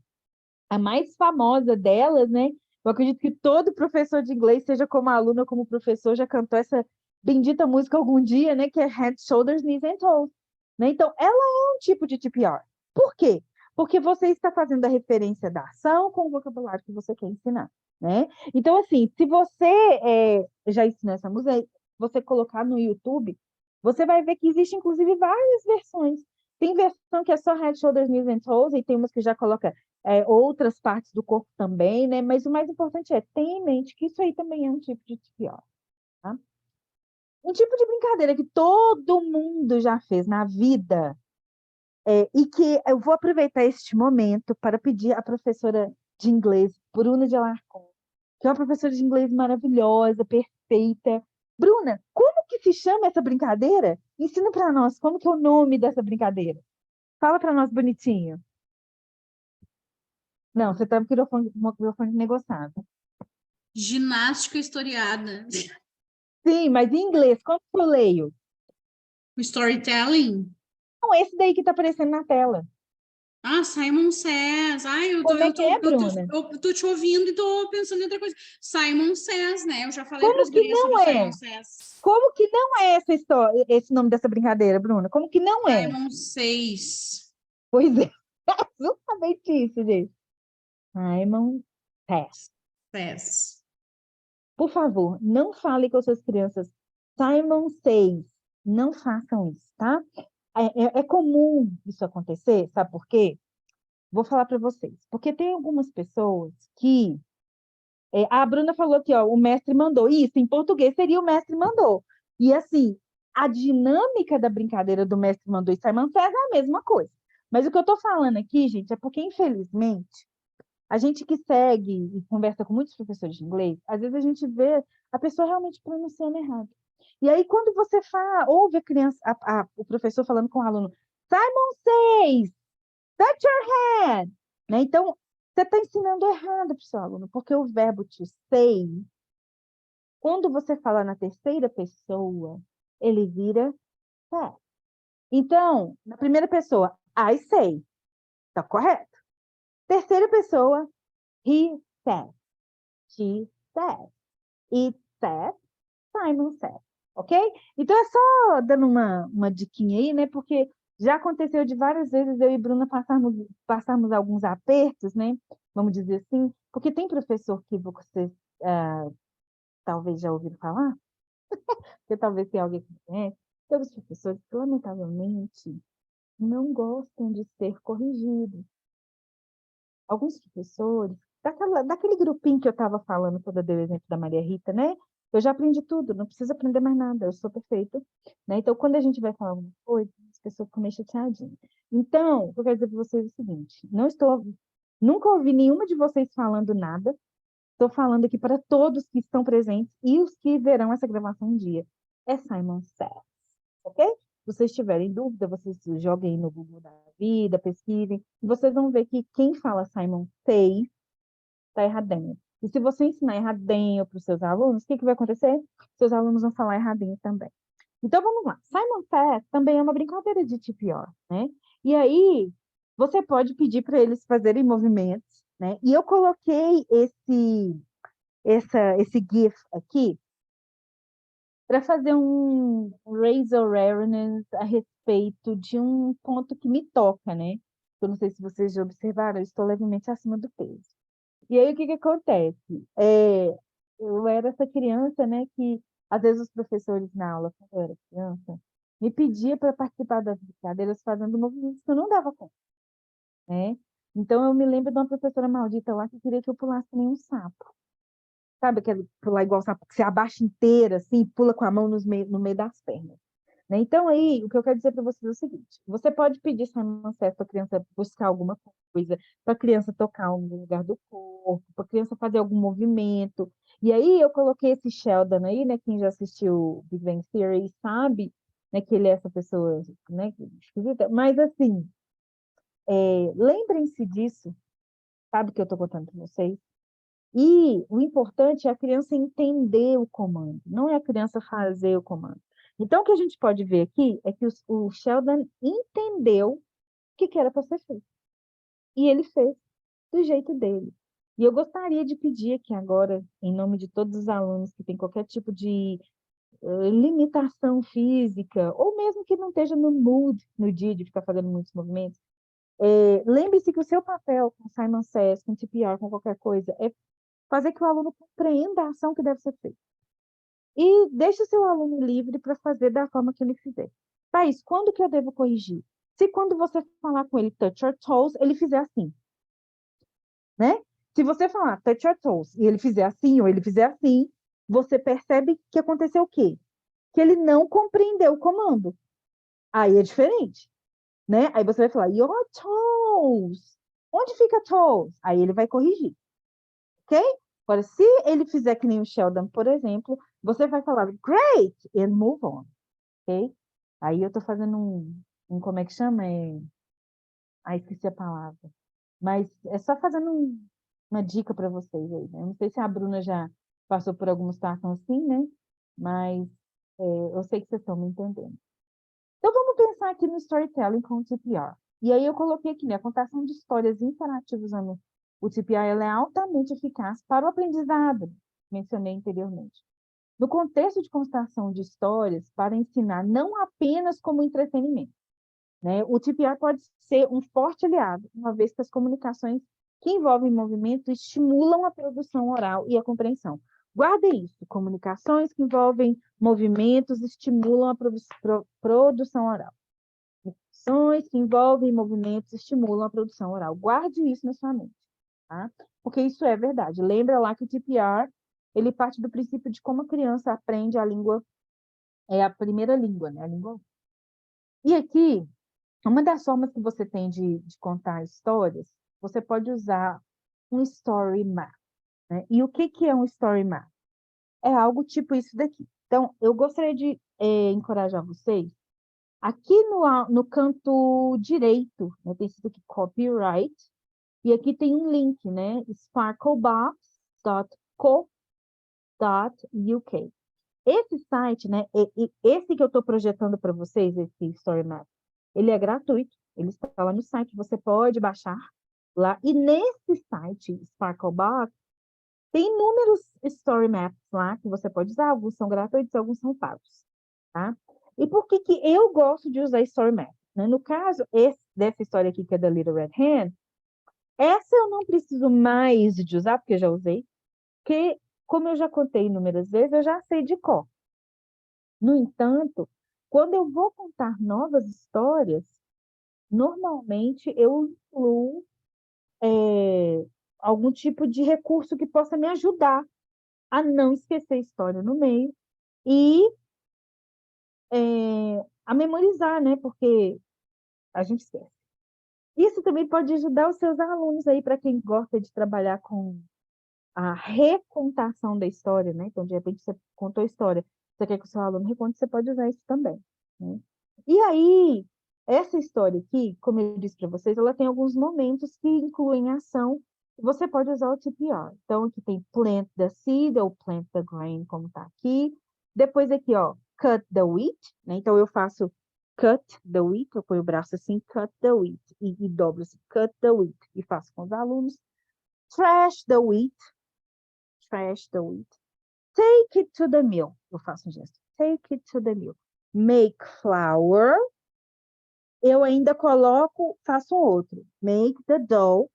a mais famosa delas, né? Eu acredito que todo professor de inglês, seja como aluno ou como professor, já cantou essa bendita música algum dia, né? Que é Head, Shoulders, Knees and Toes. Né? Então, ela é um tipo de TPR. Por quê? Porque você está fazendo a referência da ação com o vocabulário que você quer ensinar, né? Então, assim, se você já ensinou essa música, você colocar no YouTube, você vai ver que existe, inclusive, várias versões. Tem versão que é só Head, Shoulders, Knees and Toes, e tem umas que já coloca outras partes do corpo também, né? Mas o mais importante é ter em mente que isso aí também é um tipo de TPR, tá? Um tipo de brincadeira que todo mundo já fez na vida, e que eu vou aproveitar este momento para pedir à professora de inglês, Bruna de Alarcon, que é uma professora de inglês maravilhosa, perfeita. Bruna, como que se chama essa brincadeira? Ensina para nós, como que é o nome dessa brincadeira? Fala para nós bonitinho. Não, você está com o microfone negociado. Ginástica historiada. Sim, mas em inglês, como que eu leio? O storytelling. Não, esse daí que está aparecendo na tela. Ah, Simon Says. Ai, Como é que é, Bruna? eu tô te ouvindo e tô pensando em outra coisa. Simon Says, né? Eu já falei para Como as que gurias sobre não o Simon é? Says. Como que não é essa história, esse nome dessa brincadeira, Bruna? Como que não é? Simon Says. Pois é, justamente isso, gente. Simon Test. Says. Por favor, não fale com suas crianças. Simon says. Não façam isso, tá? É comum isso acontecer, sabe por quê? Vou falar para vocês. Porque tem algumas pessoas que a Bruna falou aqui, ó, o mestre mandou. Isso, em português seria o mestre mandou. E assim, a dinâmica da brincadeira do mestre mandou e Simon Says é a mesma coisa. Mas o que eu estou falando aqui, gente, é porque, infelizmente, a gente que segue e conversa com muitos professores de inglês, às vezes a gente vê a pessoa realmente pronunciando errado. E aí, quando você ouve a criança, o professor falando com o aluno, Simon says, touch your head. Né? Então, você está ensinando errado para o seu aluno, porque o verbo to say, quando você fala na terceira pessoa, ele vira said. Então, na primeira pessoa, I say, está correto. Terceira pessoa, he said, she said, it said, Simon said. Ok? Então, é só dando uma diquinha aí, né? Porque já aconteceu de várias vezes eu e Bruna passarmos alguns apertos, né? Vamos dizer assim, porque tem professor que vocês talvez já ouviram falar, porque talvez tenha alguém que conhece, tem alguns professores que, lamentavelmente, não gostam de ser corrigidos. Alguns professores, daquele grupinho que eu estava falando quando eu dei o exemplo da Maria Rita, né? Eu já aprendi tudo, não preciso aprender mais nada, eu sou perfeita. Né? Então, quando a gente vai falar alguma coisa, as pessoas ficam meio chateadinhas. Então, o que eu quero dizer para vocês é o seguinte: nunca ouvi nenhuma de vocês falando nada, estou falando aqui para todos que estão presentes e os que verão essa gravação um dia. É Simon Says, ok? Se vocês tiverem dúvida, vocês joguem no Google da vida, pesquisem, e vocês vão ver que quem fala Simon Says está erradinho. E se você ensinar erradinho para os seus alunos, o que vai acontecer? Seus alunos vão falar erradinho também. Então, vamos lá. Simon Says também é uma brincadeira de TPR, né? E aí, você pode pedir para eles fazerem movimentos, né? E eu coloquei esse GIF aqui para fazer um raise awareness a respeito de um ponto que me toca, né? Eu não sei se vocês já observaram, eu estou levemente acima do peso. E aí, o que que acontece? Eu era essa criança, né, que às vezes os professores na aula, quando eu era criança, me pedia para participar das brincadeiras fazendo movimentos que eu não dava conta, né? Então, eu me lembro de uma professora maldita lá que queria que eu pulasse que nem um sapo. Sabe aquele pular igual sapo, que você abaixa inteira, assim, pula com a mão no meio das pernas. Né? Então, aí, o que eu quero dizer para vocês é o seguinte: você pode pedir Simon Says para a criança buscar alguma coisa, para a criança tocar em algum lugar do corpo, para a criança fazer algum movimento. E aí, eu coloquei esse Sheldon aí, né? Quem já assistiu Big Bang Theory sabe, né, que ele é essa pessoa, né, esquisita. Mas, assim, lembrem-se disso, sabe o que eu estou contando para vocês? E o importante é a criança entender o comando, não é a criança fazer o comando. Então, o que a gente pode ver aqui é que o Sheldon entendeu o que era para ser feito. E ele fez do jeito dele. E eu gostaria de pedir aqui agora, em nome de todos os alunos que têm qualquer tipo de limitação física, ou mesmo que não esteja no mood no dia de ficar fazendo muitos movimentos, lembre-se que o seu papel com Simon Says, com TPR, com qualquer coisa, é fazer que o aluno compreenda a ação que deve ser feita. E deixe o seu aluno livre para fazer da forma que ele fizer. Thaís, quando que eu devo corrigir? Se quando você falar com ele touch your toes, ele fizer assim, né? Se você falar touch your toes e ele fizer assim ou ele fizer assim, você percebe que aconteceu o quê? Que ele não compreendeu o comando. Aí é diferente, né? Aí você vai falar your toes. Onde fica toes? Aí ele vai corrigir, ok? Agora, se ele fizer que nem o Sheldon, por exemplo, você vai falar great and move on, ok? Aí eu tô fazendo como é que chama? Esqueci a palavra. Mas é só fazendo uma dica para vocês aí, né? Eu não sei se a Bruna já passou por alguma situação assim, né? Mas eu sei que vocês estão me entendendo. Então, vamos pensar aqui no storytelling com o TPR. E aí eu coloquei aqui, né? A contação de histórias interativas usando o TPR, ela é altamente eficaz para o aprendizado, mencionei anteriormente. No contexto de contação de histórias, para ensinar não apenas como entretenimento, né? O TPR pode ser um forte aliado, uma vez que as comunicações que envolvem movimento estimulam a produção oral e a compreensão. Guardem isso, comunicações que envolvem movimentos estimulam a produção oral. Comunicações que envolvem movimentos estimulam a produção oral. Guarde isso na sua mente, tá? Porque isso é verdade. Lembra lá que o TPR, ele parte do princípio de como a criança aprende a língua, é a primeira língua, né? A língua. E aqui, uma das formas que você tem de contar histórias, você pode usar um story map, né? E o que é um story map? É algo tipo isso daqui. Então, eu gostaria de encorajar vocês. Aqui no canto direito, né, tem escrito aqui copyright, e aqui tem um link, né? sparklebox.co.uk. Esse site, né? Esse que eu estou projetando para vocês, esse story map, ele é gratuito, ele está lá no site, você pode baixar lá. E nesse site, Sparklebox, tem inúmeros story maps lá que você pode usar, alguns são gratuitos, alguns são pagos, tá? E por que eu gosto de usar story map? Né? No caso, dessa história aqui, que é da Little Red Hen, essa eu não preciso mais de usar, porque eu já usei, porque, como eu já contei inúmeras vezes, eu já sei de cor. No entanto, quando eu vou contar novas histórias, normalmente eu incluo algum tipo de recurso que possa me ajudar a não esquecer a história no meio e a memorizar, né? Porque a gente esquece. Isso também pode ajudar os seus alunos aí, para quem gosta de trabalhar com a recontação da história, né? Então, de repente, você contou a história, você quer que o seu aluno reconte, você pode usar isso também, né? E aí, essa história aqui, como eu disse para vocês, ela tem alguns momentos que incluem ação, e você pode usar o TPR. Então, aqui tem plant the seed ou plant the grain, como está aqui. Depois aqui, ó, cut the wheat, né? Então, eu faço cut the wheat, eu ponho o braço assim, cut the wheat, e dobro assim, cut the wheat, e faço com os alunos. Trash the wheat, take it to the mill. Eu faço um gesto. Take it to the mill. Make flour. Eu ainda faço um outro. Make the dough,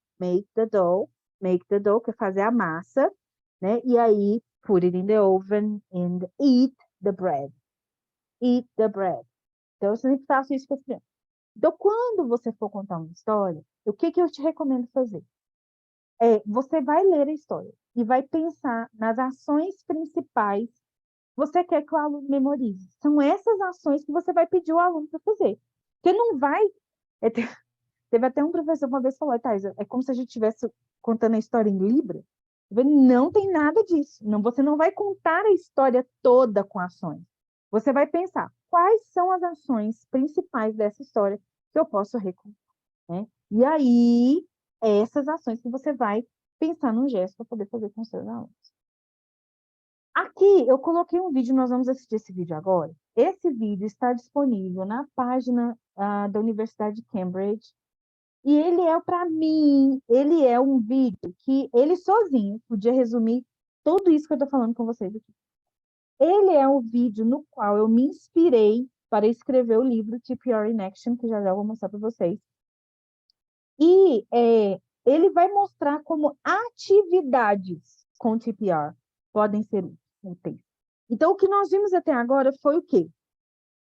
que é fazer a massa, né? E aí, put it in the oven and eat the bread. Eat the bread. Então, eu sempre faço isso com as crianças. Então, quando você for contar uma história, o que eu te recomendo fazer? Você vai ler a história e vai pensar nas ações principais que você quer que o aluno memorize. São essas ações que você vai pedir o aluno para fazer. Porque não vai... Teve até um professor uma vez que falou, Thais, é como se a gente estivesse contando a história em Libra. Não tem nada disso. Não, você não vai contar a história toda com ações. Você vai pensar, quais são as ações principais dessa história que eu posso recontar, né? E aí, essas ações que você vai pensar num gesto para poder fazer com os seus alunos. Aqui eu coloquei um vídeo, nós vamos assistir esse vídeo agora. Esse vídeo está disponível na página da Universidade de Cambridge. E ele para mim, ele é um vídeo que ele sozinho podia resumir tudo isso que eu estou falando com vocês aqui. Ele é um vídeo no qual eu me inspirei para escrever o livro TPR in Action, que já já eu vou mostrar para vocês. E ele vai mostrar como atividades com TPR podem ser úteis. Então, o que nós vimos até agora foi o quê?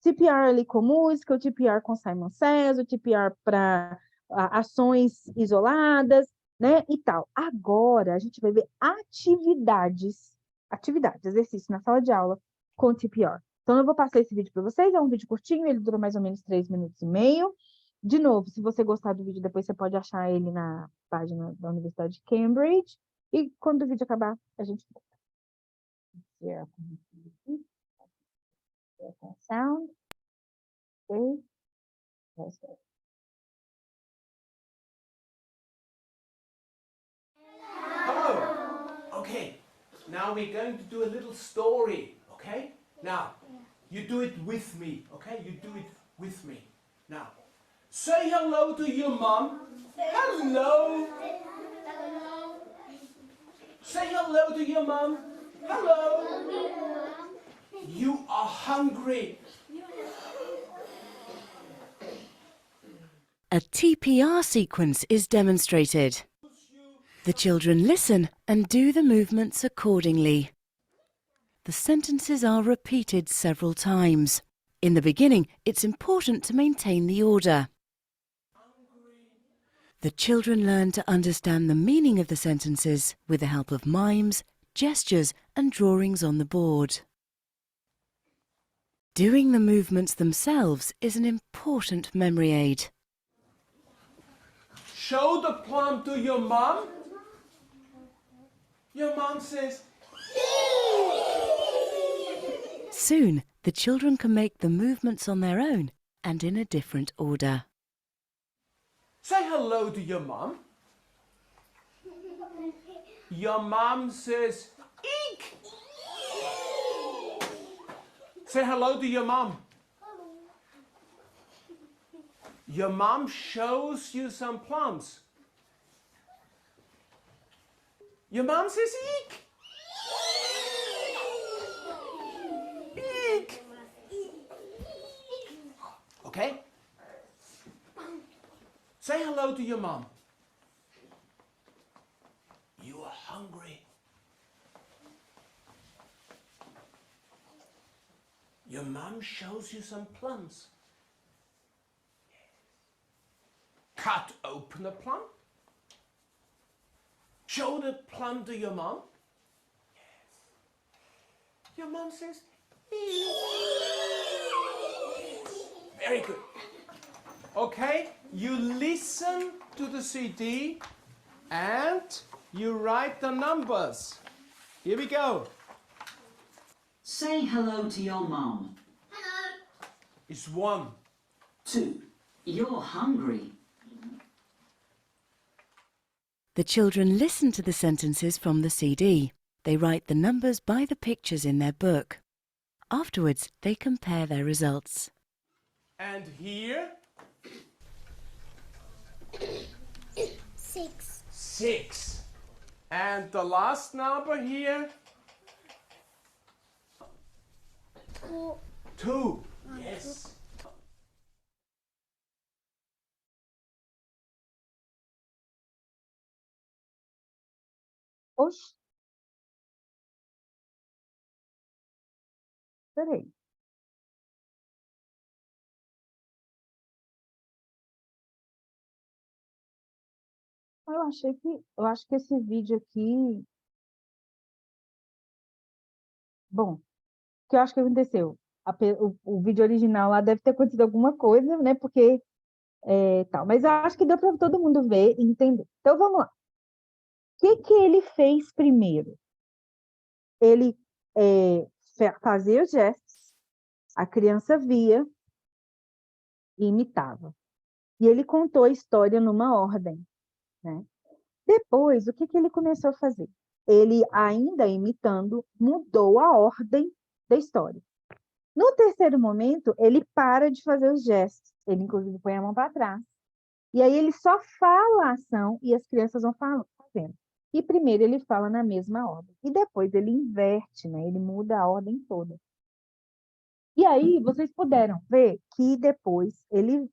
TPR ali com música, o TPR com Simon Says, o TPR para ações isoladas, né, e tal. Agora, a gente vai ver atividades, exercício na sala de aula com TPR. Então, eu vou passar esse vídeo para vocês, é um vídeo curtinho, ele dura mais ou menos 3 minutos e meio. De novo, se você gostar do vídeo, depois você pode achar ele na página da Universidade de Cambridge. E quando o vídeo acabar, a gente volta. Sound. Okay. Let's go. Hello. Okay. Now we're going to do a little story. Okay. Now, you do it with me. Okay. You do it with me. Now, say hello to your mom. Hello. Say hello to your mom. Hello. You are hungry. A TPR sequence is demonstrated. The children listen and do the movements accordingly. The sentences are repeated several times. In the beginning, it's important to maintain the order. The children learn to understand the meaning of the sentences with the help of mimes, gestures and drawings on the board. Doing the movements themselves is an important memory aid. Show the plum to your mom. Your mom says, Soon, the children can make the movements on their own and in a different order. say hello to your mom. Your mom says, eek. Say hello to your mom. Your mom shows you some plums. Your mom says, eek. Eek. Okay? Say hello to your mom. You are hungry. Your mom shows you some plums. Cut open a plum. Show the plum to your mom. Your mom says, "Eek." Very good. Okay, you listen to the CD and you write the numbers. Here we go. Say hello to your mom. It's 1. 2. You're hungry. The children listen to the sentences from the CD. They write the numbers by the pictures in their book. Afterwards, they compare their results. And here? 6. 6. And the last number here? 2. Yes. Oxe. Peraí. Eu acho que esse vídeo aqui... Bom, o que eu acho que aconteceu? O vídeo original lá deve ter acontecido alguma coisa, né? Porque tal. Mas eu acho que deu para todo mundo ver e entender. Então, vamos lá. O que ele fez primeiro? Ele fazia os gestos, a criança via e imitava. E ele contou a história numa ordem, né? Depois, o que que ele começou a fazer? Ele, ainda imitando, mudou a ordem da história. No terceiro momento, ele para de fazer os gestos. Ele, inclusive, põe a mão para trás. E aí ele só fala a ação e as crianças vão fazendo. E primeiro ele fala na mesma ordem. E depois ele inverte, né? Ele muda a ordem toda. E aí vocês puderam ver que depois ele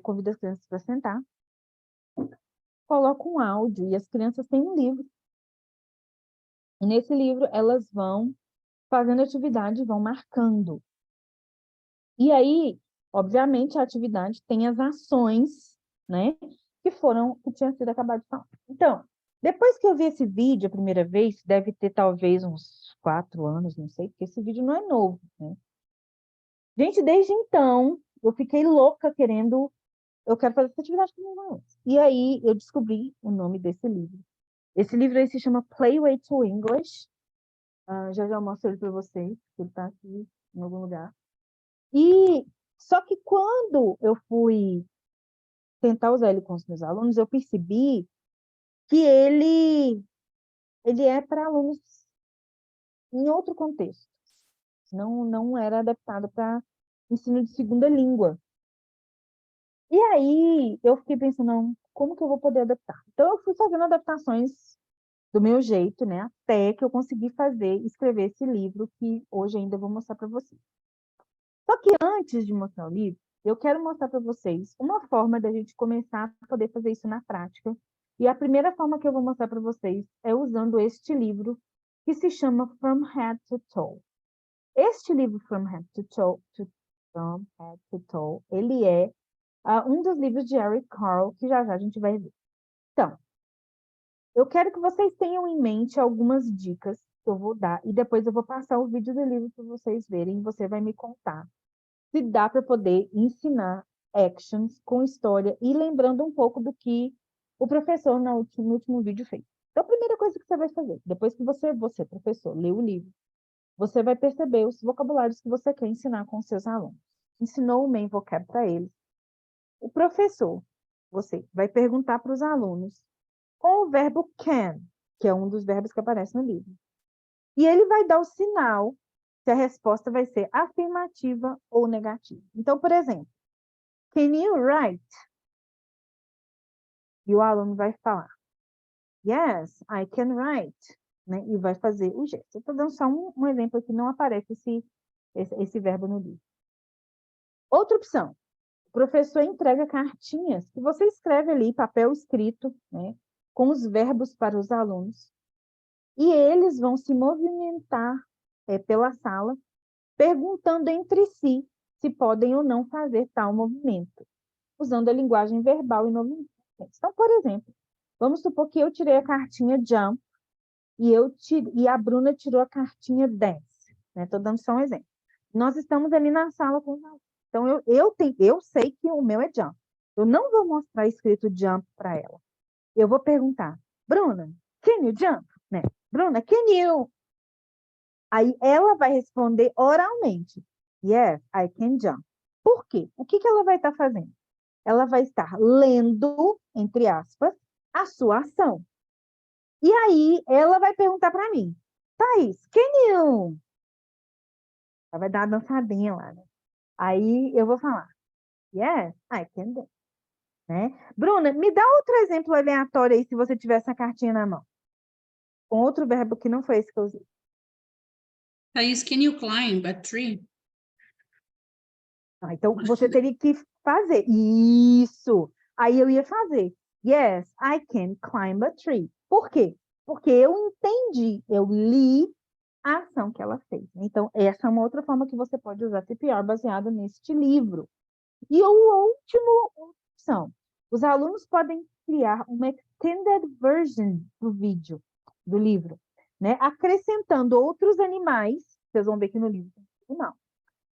convida as crianças para sentar, coloca um áudio e as crianças têm um livro. E nesse livro elas vão fazendo atividade, vão marcando. E aí, obviamente, a atividade tem as ações, né, que tinham sido acabado de falar. Então, depois que eu vi esse vídeo a primeira vez, deve ter talvez uns 4 anos, não sei, porque esse vídeo não é novo, né? Gente, desde então, eu fiquei louca querendo, eu quero fazer essa atividade com meus alunos. E aí, eu descobri o nome desse livro. Esse livro aí se chama Playway to English. Já eu mostro ele para vocês, ele está aqui em algum lugar. E só que quando eu fui tentar usar ele com os meus alunos, eu percebi que ele é para alunos em outro contexto. Não era adaptado para ensino de segunda língua. E aí eu fiquei pensando, não, como que eu vou poder adaptar? Então eu fui fazendo adaptações do meu jeito, né? Até que eu consegui escrever esse livro que hoje ainda vou mostrar para vocês. Só que antes de mostrar o livro, eu quero mostrar para vocês uma forma da gente começar a poder fazer isso na prática. E a primeira forma que eu vou mostrar para vocês é usando este livro, que se chama From Head to Toe. Este livro, From Head to Toe, ele é um dos livros de Eric Carle, que já já a gente vai ver. Então, eu quero que vocês tenham em mente algumas dicas que eu vou dar, e depois eu vou passar o vídeo do livro para vocês verem, e você vai me contar se dá para poder ensinar actions com história e lembrando um pouco do que o professor no último vídeo fez. Então, a primeira coisa que você vai fazer, depois que você, professor, lê o livro, você vai perceber os vocabulários que você quer ensinar com os seus alunos. Ensinou o main vocab para eles. O professor, você vai perguntar para os alunos com o verbo can, que é um dos verbos que aparece no livro. E ele vai dar o sinal se a resposta vai ser afirmativa ou negativa. Então, por exemplo, can you write? E o aluno vai falar, yes, I can write. Né? E vai fazer o gesto. Eu estou dando só um exemplo aqui, não aparece esse verbo no livro. Outra opção, o professor entrega cartinhas que você escreve ali, papel escrito, né, com os verbos para os alunos. E eles vão se movimentar pela sala, perguntando entre si se podem ou não fazer tal movimento, usando a linguagem verbal e não movimento. Então, por exemplo, vamos supor que eu tirei a cartinha jump e a Bruna tirou a cartinha dance. Estou dando só um exemplo. Nós estamos ali na sala com os alunos. Então, eu sei que o meu é jump. Eu não vou mostrar escrito jump para ela. Eu vou perguntar, Bruna, can you jump? Né? Bruna, can you? Aí ela vai responder oralmente. Yes, I can jump. Por quê? O que ela vai estar fazendo? Ela vai estar lendo, entre aspas, a sua ação. E aí ela vai perguntar para mim, Thaís, can you? Ela vai dar uma dançadinha lá, né? Aí eu vou falar, yes, I can dance. Né? Bruna, me dá outro exemplo aleatório aí, se você tiver essa cartinha na mão. Com outro verbo que não foi esse que eu usei. Thaís, can you climb a tree? Então, você teria que fazer. Isso! Aí eu ia fazer. Yes, I can climb a tree. Por quê? Porque eu entendi, eu li a ação que ela fez. Então, essa é uma outra forma que você pode usar CPR baseado neste livro. E a última opção. Os alunos podem criar uma extended version do vídeo, do livro, né? Acrescentando outros animais. Vocês vão ver que no livro tem animal.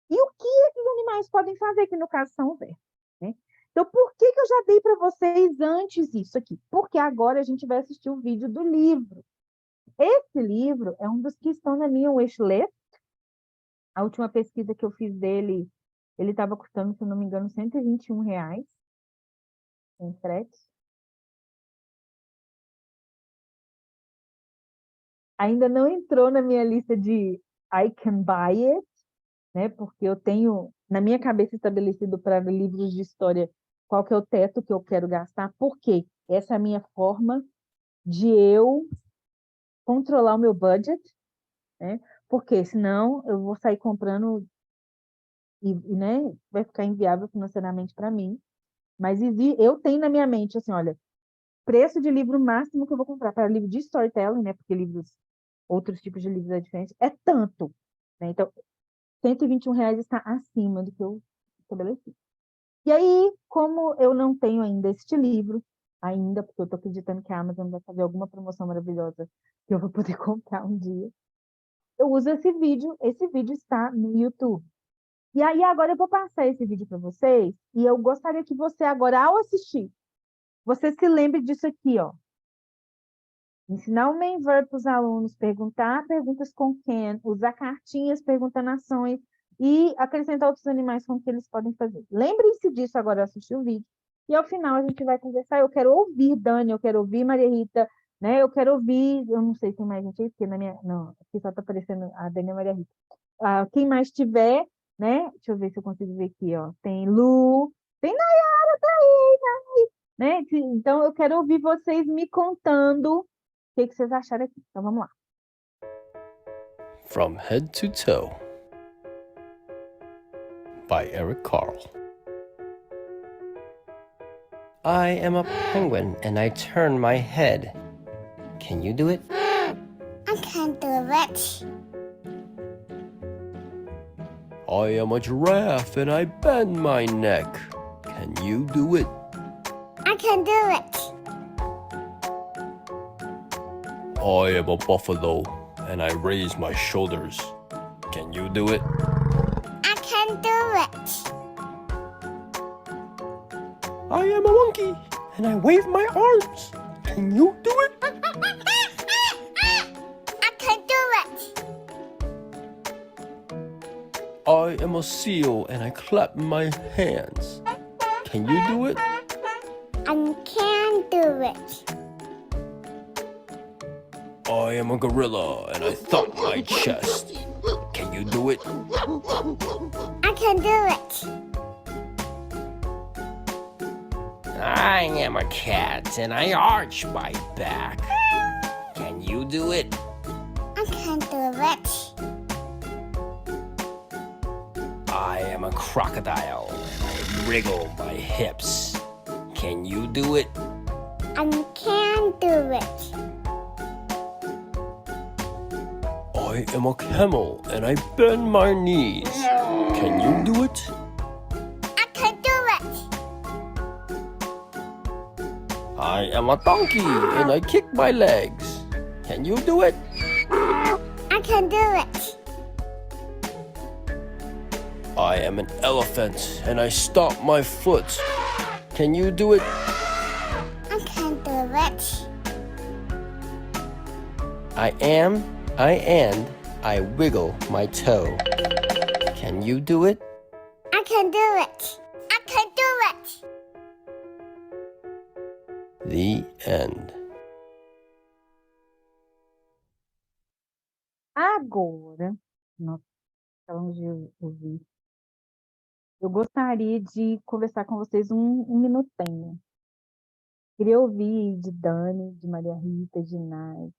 E o que esses animais podem fazer, que no caso são os verbos, né? Então, por que eu já dei para vocês antes isso aqui? Porque agora a gente vai assistir o vídeo do livro. Esse livro é um dos que estão na minha wishlist. A última pesquisa que eu fiz dele, ele estava custando, se não me engano, R$121, em frete. ainda não entrou na minha lista de I can buy it, né? Porque eu tenho na minha cabeça estabelecido para livros de história qual que é o teto que eu quero gastar, porque essa é a minha forma de eu controlar o meu budget, né? Porque senão eu vou sair comprando né, vai ficar inviável financeiramente para mim. Mas eu tenho na minha mente assim, olha, preço de livro máximo que eu vou comprar para livro de storytelling, né? Porque outros tipos de livros é diferente, é tanto, né? Então, R$ 121 está acima do que eu estabeleci. E aí, como eu não tenho ainda este livro, porque eu estou acreditando que a Amazon vai fazer alguma promoção maravilhosa que eu vou poder comprar um dia, eu uso esse vídeo está no YouTube. E aí, agora eu vou passar esse vídeo para vocês, e eu gostaria que você agora, ao assistir, você se lembre disso aqui, ó. Ensinar o main verb para os alunos, perguntar perguntas com can, usar cartinhas perguntando ações e acrescentar outros animais com que eles podem fazer. Lembrem-se disso agora ao assistir o vídeo. E ao final a gente vai conversar. Eu quero ouvir Dani, eu quero ouvir Maria Rita, né? Eu quero ouvir, eu não sei se tem mais gente aí, porque não, aqui só está aparecendo a Dani e a Maria Rita. Quem mais tiver, né? Deixa eu ver se eu consigo ver aqui, ó. Tem Lu, tem Nayara, tá aí, né? Então eu quero ouvir vocês me contando o que vocês acharam aqui. Então vamos lá. From Head to Toe by Eric Carle. I am a penguin and I turn my head. Can you do it? I can do it. I am a giraffe and I bend my neck. Can you do it? I can do it. I am a buffalo and I raise my shoulders. Can you do it? I can do it. I am a monkey and I wave my arms. Can you do it? I can do it. I am a seal and I clap my hands. Can you do it? I can do it. I am a gorilla and I thump my chest. Can you do it? I can do it. I am a cat and I arch my back. Can you do it? I can do it. I am a crocodile and I wriggle my hips. Can you do it? I can do it. I am a camel and I bend my knees. Can you do it? I can do it. I am a donkey and I kick my legs. Can you do it? I can do it. I am an elephant and I stomp my foot. Can you do it? I can do it. I wiggle my toe. Can you do it? I can do it. I can do it. The end. Agora, nós acabamos de ouvir. Eu gostaria de conversar com vocês um minutinho. Queria ouvir de Dani, de Maria Rita, de Nai.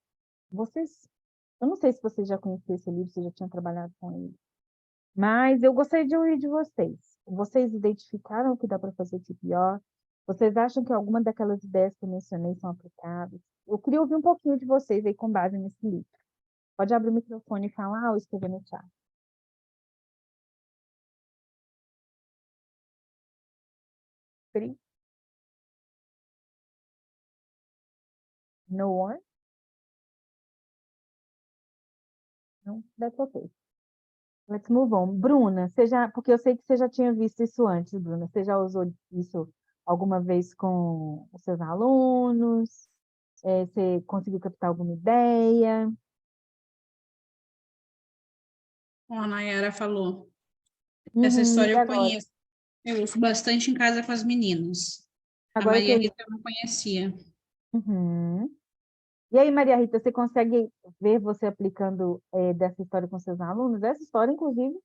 Eu não sei se vocês já conheciam esse livro, se já tinham trabalhado com ele. Mas eu gostaria de ouvir de vocês. Vocês identificaram o que dá para fazer de pior? Vocês acham que alguma daquelas ideias que eu mencionei são aplicáveis? Eu queria ouvir um pouquinho de vocês aí com base nesse livro. Pode abrir o microfone e falar ou escrever no chat. Pri? No one? No, that's okay. Let's move on. Bruna, porque eu sei que você já tinha visto isso antes, Bruna. Você já usou isso alguma vez com os seus alunos? Você conseguiu captar alguma ideia? Como a Nayara falou. Essa história eu conheço. Eu uso bastante em casa com as meninas. A Maria Rita eu não conhecia. Uhum. E aí, Maria Rita, você consegue ver você aplicando dessa história com seus alunos? Essa história, inclusive,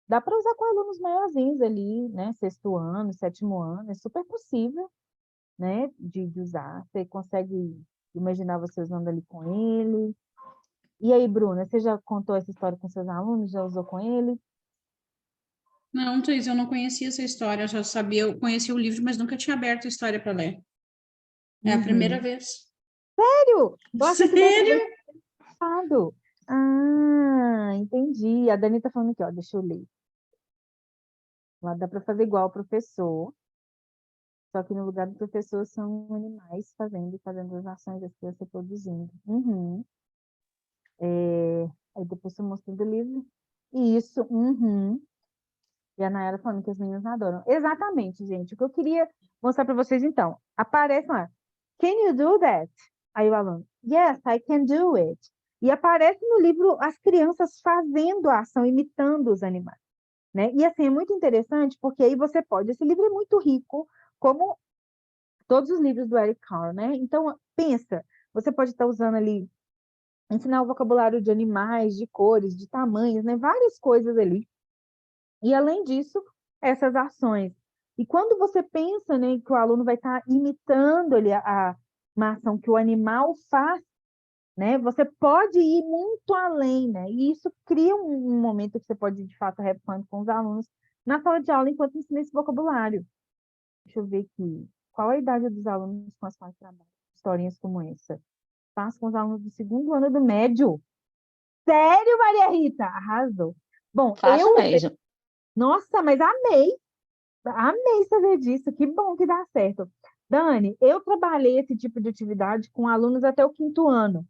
dá para usar com alunos maiorzinhos ali, né? 6º ano, 7º ano, é super possível, né? De usar. Você consegue imaginar você usando ali com ele. E aí, Bruna, você já contou essa história com seus alunos? Já usou com ele? Não, Thaís, eu não conhecia essa história, eu já sabia, eu conhecia o livro, mas nunca tinha aberto a história para ler. É a primeira vez. Sério? Eu achei que dessa Sério? vez tinha passado. Ah, entendi. A Dani tá falando aqui, ó, deixa eu ler. Lá dá para fazer igual ao professor, só que no lugar do professor são animais fazendo as ações, as crianças produzindo. Uhum. Aí depois eu mostrei do livro. Isso, uhum. E a Nayara falando que as meninas adoram. Exatamente, gente. O que eu queria mostrar para vocês, então. Aparece lá. Can you do that? Aí o aluno. Yes, I can do it. E aparece no livro as crianças fazendo a ação, imitando os animais. Né? E assim, é muito interessante, porque aí você pode... Esse livro é muito rico, como todos os livros do Eric Carle, né? Então, pensa, você pode estar usando ali, ensinar o vocabulário de animais, de cores, de tamanhos, né? Várias coisas ali. E, além disso, essas ações. E quando você pensa, né, que o aluno vai estar imitando ali uma ação que o animal faz, né, você pode ir muito além, né? E isso cria um momento que você pode, de fato, have fun com os alunos na sala de aula enquanto ensina esse vocabulário. Deixa eu ver aqui. Qual a idade dos alunos com as quais trabalham? Historinhas como essa. Faço com os alunos do 2º ano do médio. Sério, Maria Rita? Arrasou. Bom, Faço mesmo. Nossa, mas amei. Amei saber disso. Que bom que dá certo. Dani, eu trabalhei esse tipo de atividade com alunos até o 5º ano.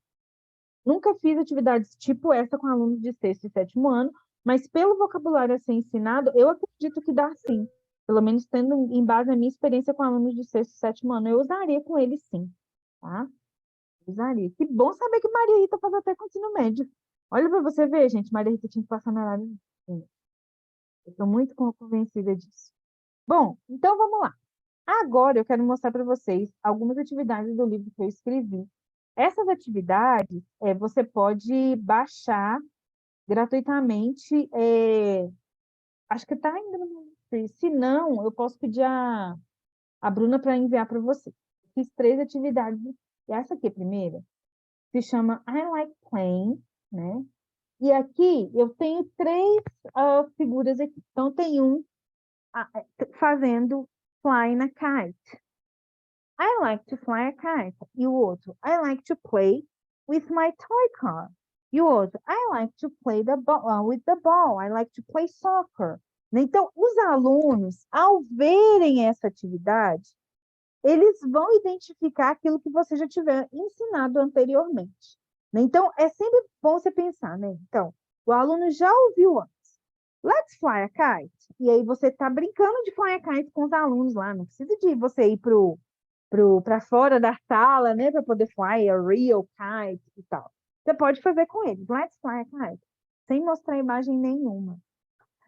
Nunca fiz atividades tipo essa com alunos de 6º e 7º ano, mas pelo vocabulário a ser ensinado, eu acredito que dá sim. Pelo menos tendo em base a minha experiência com alunos de 6º e 7º ano, eu usaria com eles sim, tá? Usaria. Que bom saber que Maria Rita faz até com o ensino médio. Olha para você ver, gente, Maria Rita tinha que passar na área. Eu estou muito convencida disso. Bom, então vamos lá. Agora eu quero mostrar para vocês algumas atividades do livro que eu escrevi. Essas atividades você pode baixar gratuitamente. Acho que está ainda no Free. Se não, eu posso pedir a Bruna para enviar para você. Fiz 3 atividades. E essa aqui, a primeira, se chama I Like Playing, né? E aqui eu tenho 3 figuras aqui. Então, tem um fazendo flying a kite. I like to fly a kite. E o outro, I like to play with my toy car. E o outro, I like to play with the ball. I like to play soccer. Então, os alunos, ao verem essa atividade, eles vão identificar aquilo que você já tiver ensinado anteriormente. Então, é sempre bom você pensar, né? Então, o aluno já ouviu antes. Let's fly a kite. E aí você está brincando de fly a kite com os alunos lá. Não precisa de você ir para fora da sala, né? Para poder fly a real kite e tal. Você pode fazer com eles. Let's fly a kite. Sem mostrar imagem nenhuma.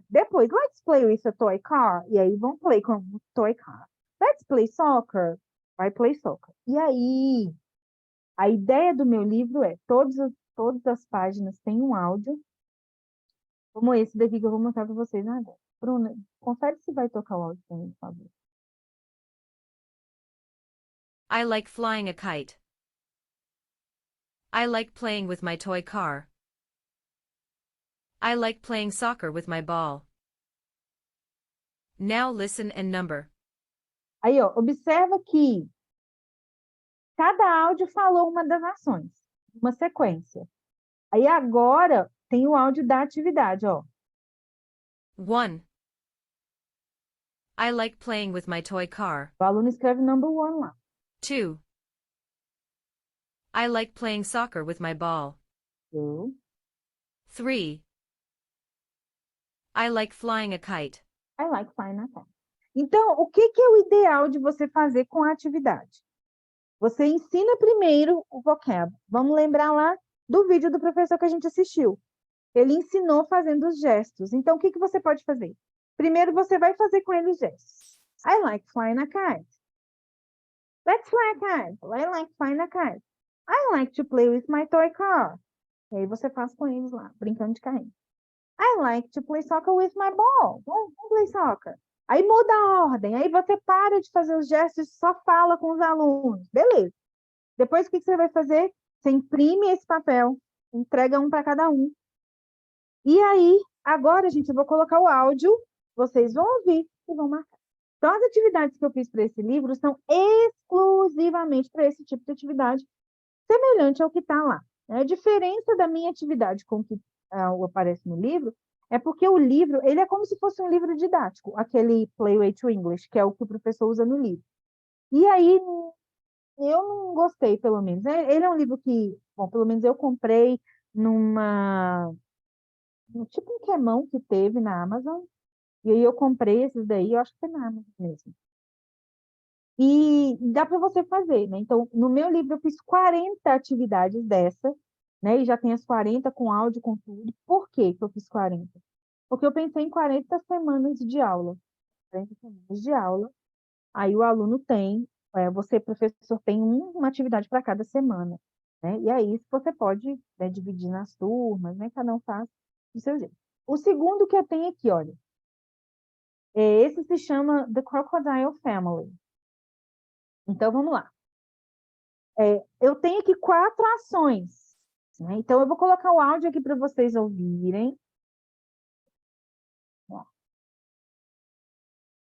Depois, let's play with a toy car. E aí vão play com o toy car. Let's play soccer. Vai play soccer. E aí, a ideia do meu livro é, todas as páginas têm um áudio, como esse daqui que eu vou mostrar para vocês agora. Bruna, confere se vai tocar o áudio para mim, por favor. I like flying a kite. I like playing with my toy car. I like playing soccer with my ball. Now listen and number. Aí, ó, observa que cada áudio falou uma das ações, uma sequência. Aí agora tem o áudio da atividade, ó. 1. I like playing with my toy car. O aluno escreve number 1 lá. 2. I like playing soccer with my ball. 2. 3. I like flying a kite. I like flying a kite. Então, o que é o ideal de você fazer com a atividade? Você ensina primeiro o vocábulo. Vamos lembrar lá do vídeo do professor que a gente assistiu. Ele ensinou fazendo os gestos. Então, o que você pode fazer? Primeiro, você vai fazer com ele os gestos. I like flying a kite. Let's fly a kite. I like flying a kite. I like to play with my toy car. E aí você faz com eles lá, brincando de carrinho. I like to play soccer with my ball. Vamos play soccer. Aí muda a ordem. Aí você para de fazer os gestos e só fala com os alunos. Beleza. Depois, o que você vai fazer? Você imprime esse papel, entrega um para cada um. E aí, agora, gente, eu vou colocar o áudio, vocês vão ouvir e vão marcar. Então, as atividades que eu fiz para esse livro são exclusivamente para esse tipo de atividade, semelhante ao que está lá. A diferença da minha atividade com o que aparece no livro é porque o livro, ele é como se fosse um livro didático, aquele Playway to English, que é o que o professor usa no livro. E aí, eu não gostei, pelo menos. Ele é um livro que, bom, pelo menos eu comprei tipo um quemão que teve na Amazon, e aí eu comprei esses daí, eu acho que foi na Amazon mesmo. E dá para você fazer, né? Então, no meu livro eu fiz 40 atividades dessa, né? E já tem as 40 com áudio, com tudo. Por que que eu fiz 40? Porque eu pensei em 40 semanas de aula. 40 semanas de aula. Aí o aluno tem, você, professor, tem uma atividade para cada semana, né? E aí você pode, né, dividir nas turmas, né? Cada um faz do seu jeito. O segundo que eu tenho aqui, olha, esse se chama The Crocodile Family. Então, vamos lá. Eu tenho aqui 4 ações, né? Então, eu vou colocar o áudio aqui para vocês ouvirem.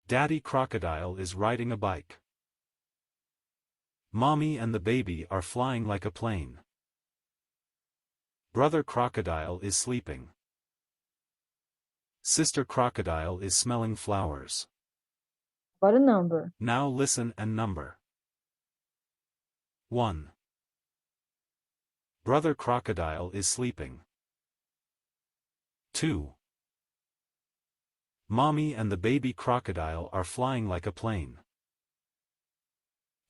Daddy Crocodile is riding a bike. Mommy and the baby are flying like a plane. Brother Crocodile is sleeping. Sister Crocodile is smelling flowers. Agora o number. Now listen and number. 1. Brother Crocodile is sleeping. 2. Mommy and the baby crocodile are flying like a plane.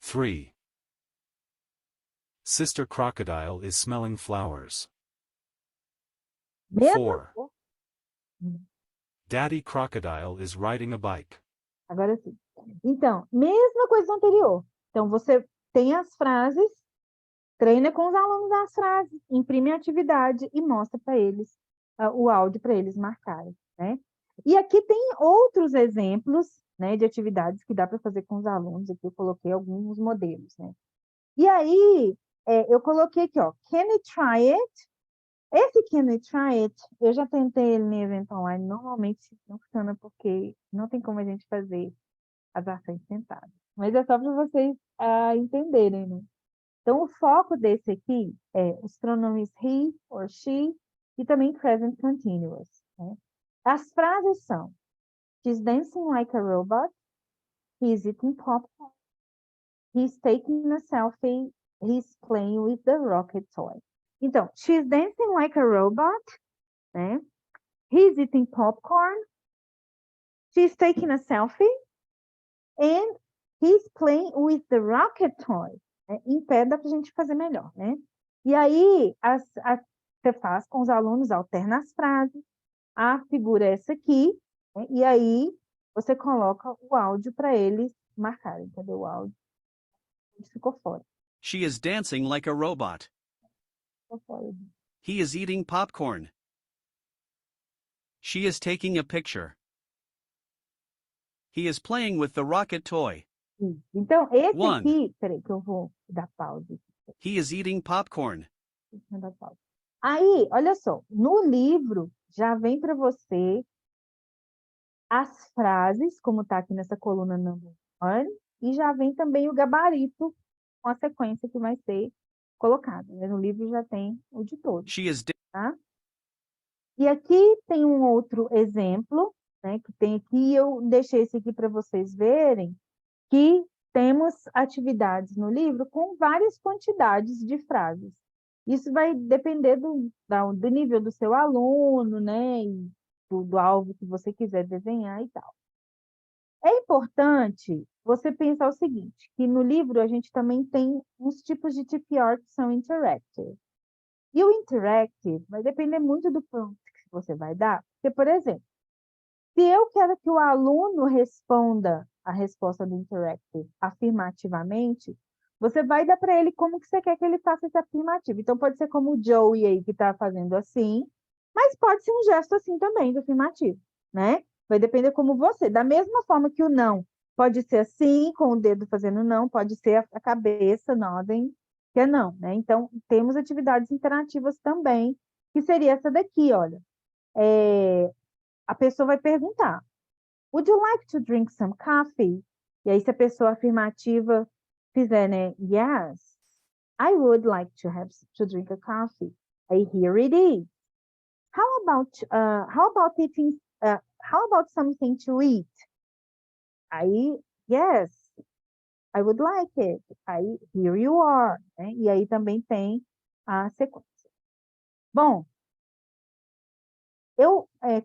3. Sister Crocodile is smelling flowers. 4. Daddy Crocodile is riding a bike. Agora sim. Então, mesma coisa do anterior. Então, você tem as frases, treina com os alunos as frases, imprime a atividade e mostra para eles o áudio para eles marcarem, né? E aqui tem outros exemplos, né, de atividades que dá para fazer com os alunos. Aqui eu coloquei alguns modelos, né? E aí, eu coloquei aqui, ó, Can you try it? Esse Can you try it, eu já tentei ele em evento online, normalmente não funciona porque não tem como a gente fazer as ações sentadas. Mas é só para vocês entenderem, né? Então, o foco desse aqui é os pronomes he or she e também present continuous, né? As frases são: She's dancing like a robot. He's eating popcorn. He's taking a selfie. He's playing with the rocket toy. Então, she's dancing like a robot, né? He's eating popcorn. She's taking a selfie. And he's playing with the rocket toy. Em pé dá para a gente fazer melhor, né? E aí, você faz com os alunos, alterna as frases. A figura é essa aqui, né? E aí você coloca o áudio para eles marcarem. Cadê o áudio? Ficou fora. She is dancing like a robot. Ficou fora. He is eating popcorn. She is taking a picture. He is playing with the rocket toy. Então, esse 1. aqui... Peraí que eu vou dar pausa. He is eating popcorn. Aí, olha só, no livro já vem para você as frases, como está aqui nessa coluna number 1, e já vem também o gabarito com a sequência que vai ser colocada. No livro já tem o de todos. She is Tá? E aqui tem um outro exemplo, né, que tem aqui, eu deixei esse aqui para vocês verem, que temos atividades no livro com várias quantidades de frases. Isso vai depender do nível do seu aluno, né, e do alvo que você quiser desenhar e tal. É importante você pensar o seguinte, que no livro a gente também tem uns tipos de TPR que são interactive. E o interactive vai depender muito do prompt que você vai dar. Porque, por exemplo, se eu quero que o aluno responda a resposta do interactive afirmativamente, você vai dar para ele como que você quer que ele faça esse afirmativo. Então, pode ser como o Joey aí, que está fazendo assim, mas pode ser um gesto assim também, do afirmativo, né? Vai depender como você. Da mesma forma que o não pode ser assim, com o dedo fazendo não, pode ser a cabeça, nodding, que é não, né? Então, temos atividades interativas também, que seria essa daqui, olha. A pessoa vai perguntar, Would you like to drink some coffee? E aí, se a pessoa afirmativa fizer, né? Yes, I would like to drink a coffee. Aí, here it is. How about something to eat? Aí, yes, I would like it. Aí, here you are. Né? E aí também tem a sequência. Bom,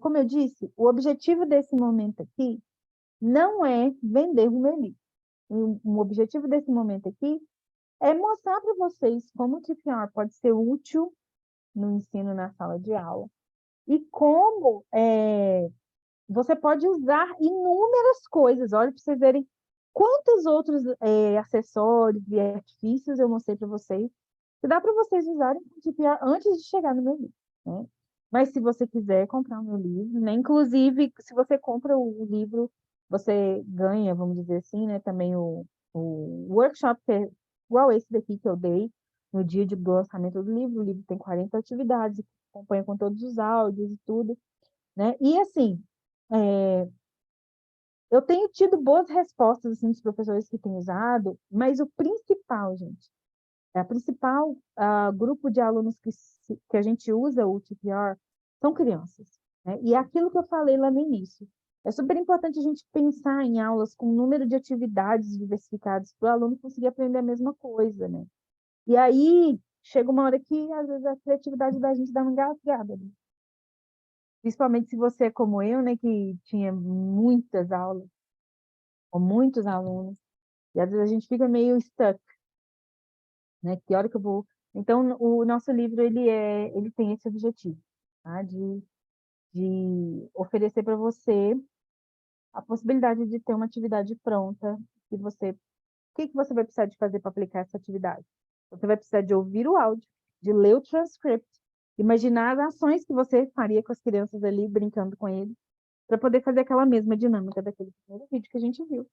como eu disse, o objetivo desse momento aqui não é vender o meu livro. O objetivo desse momento aqui é mostrar para vocês como o TPR pode ser útil no ensino na sala de aula e como você pode usar inúmeras coisas. Olha, para vocês verem quantos outros acessórios e artifícios eu mostrei para vocês, que dá para vocês usarem com o TPR antes de chegar no meu livro, né? Mas se você quiser comprar o meu livro, né? Inclusive, se você compra o livro, você ganha, vamos dizer assim, né? Também o workshop, que é igual esse daqui que eu dei no dia do lançamento do livro. O livro tem 40 atividades, acompanha com todos os áudios e tudo, né? E assim, eu tenho tido boas respostas assim, dos professores que têm usado, mas o principal, gente, a principal grupo de alunos que a gente usa o TPR são crianças, né? E é aquilo que eu falei lá no início. É super importante a gente pensar em aulas com um número de atividades diversificadas para o aluno conseguir aprender a mesma coisa, né? E aí, chega uma hora que, às vezes, a criatividade da gente dá uma engasgada, né? Principalmente se você é como eu, né, que tinha muitas aulas, ou muitos alunos, e às vezes a gente fica meio stuck, né? Que hora que eu vou... Então, o nosso livro, ele tem esse objetivo, tá? De oferecer para você a possibilidade de ter uma atividade pronta, que você... O que você vai precisar de fazer para aplicar essa atividade? Você vai precisar de ouvir o áudio, de ler o transcript, imaginar as ações que você faria com as crianças ali, brincando com eles, para poder fazer aquela mesma dinâmica daquele primeiro vídeo que a gente viu.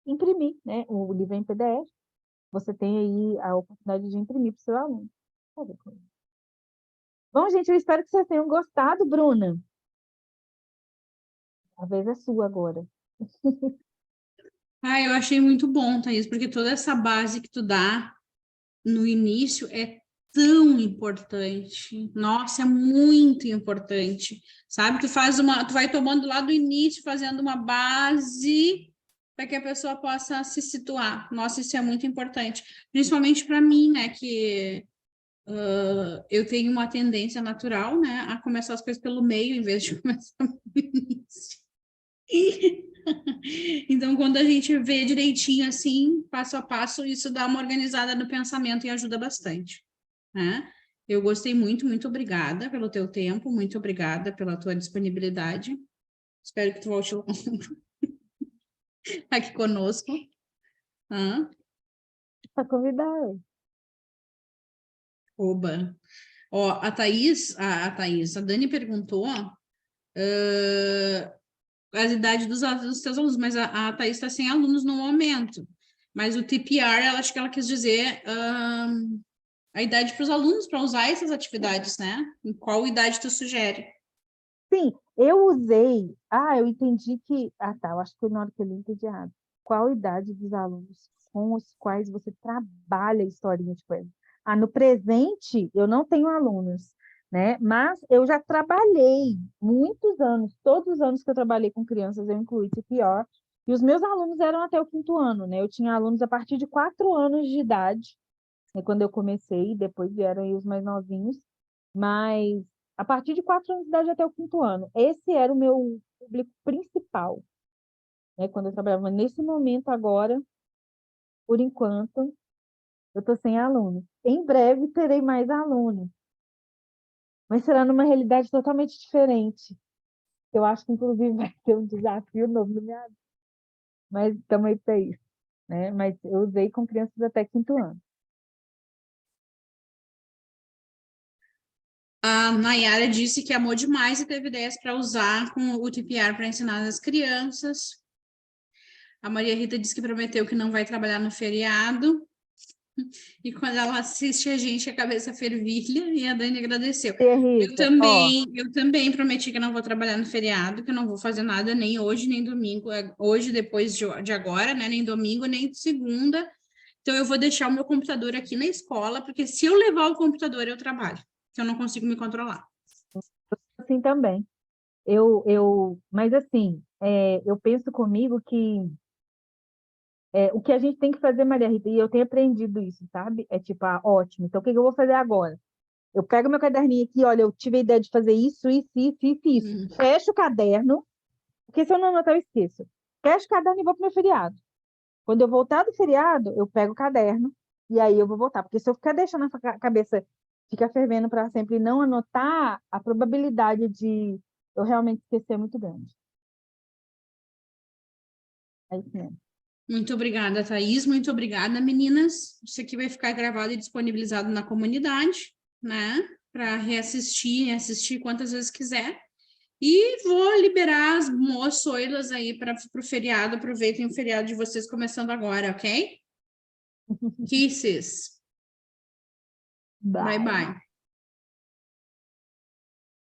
Imprimir, né? O livro é em PDF, você tem aí a oportunidade de imprimir para o seu aluno. Bom, gente, eu espero que vocês tenham gostado, Bruna. A vez é sua agora. Eu achei muito bom, Thaís, porque toda essa base que tu dá no início é tão importante. Nossa, é muito importante. Sabe? Tu vai tomando lá do início, fazendo uma base para que a pessoa possa se situar. Nossa, isso é muito importante. Principalmente para mim, né, que eu tenho uma tendência natural, né, a começar as coisas pelo meio em vez de começar pelo início. Então, quando a gente vê direitinho assim, passo a passo, isso dá uma organizada no pensamento e ajuda bastante, né? Eu gostei muito, muito obrigada pelo teu tempo, muito obrigada pela tua disponibilidade. Espero que tu volte aqui conosco. Para convidar. Oba. Ó, a Dani perguntou as idades dos teus alunos, mas a Thaís está sem alunos no momento. Mas o TPR, acho que ela quis dizer a idade para os alunos para usar essas atividades, né? Em qual idade tu sugere? Sim, eu usei... eu entendi que... tá, eu acho que na hora que eu li, entendi errado. Qual idade dos alunos com os quais você trabalha a historinha de coisa? No presente, eu não tenho alunos, né? Mas eu já trabalhei muitos anos, todos os anos que eu trabalhei com crianças, eu incluí TPR, e os meus alunos eram até o 5º ano, né? Eu tinha alunos a partir de 4 anos de idade, né? Quando eu comecei, depois vieram aí os mais novinhos, mas a partir de 4 anos de idade até o 5º ano. Esse era o meu público principal, né? Quando eu trabalhava nesse momento agora, por enquanto, eu estou sem alunos. Em breve terei mais alunos, mas será numa realidade totalmente diferente. Eu acho que, inclusive, vai ser um desafio novo na minha vida. Mas estamos aí para isso. né? Mas eu usei com crianças até 5º ano. A Nayara disse que amou demais e teve ideias para usar com o TPR para ensinar as crianças. A Maria Rita disse que prometeu que não vai trabalhar no feriado. E quando ela assiste a gente, a cabeça fervilha, e a Dani agradeceu. E, Rita, Eu também prometi que não vou trabalhar no feriado, que eu não vou fazer nada nem hoje, nem domingo. Hoje, depois de agora, né? Nem domingo, nem segunda. Então, eu vou deixar o meu computador aqui na escola, porque se eu levar o computador, eu trabalho. Que eu não consigo me controlar. assim também. Mas assim, eu penso comigo que o que a gente tem que fazer, Maria Rita, e eu tenho aprendido isso, sabe? É tipo, ótimo, então o que eu vou fazer agora? Eu pego meu caderninho aqui, olha, eu tive a ideia de fazer isso. Fecho o caderno, porque se eu não anotar, eu esqueço. Fecho o caderno e vou pro meu feriado. Quando eu voltar do feriado, eu pego o caderno e aí eu vou voltar. Porque se eu ficar deixando a cabeça ficar fervendo para sempre e não anotar, a probabilidade de eu realmente esquecer é muito grande. É isso mesmo. Muito obrigada, Thaís. Muito obrigada, meninas. Isso aqui vai ficar gravado e disponibilizado na comunidade, né? Para reassistir e assistir quantas vezes quiser. E vou liberar as moçoilas aí para o feriado. Aproveitem o feriado de vocês começando agora, ok? Kisses. Bye, bye.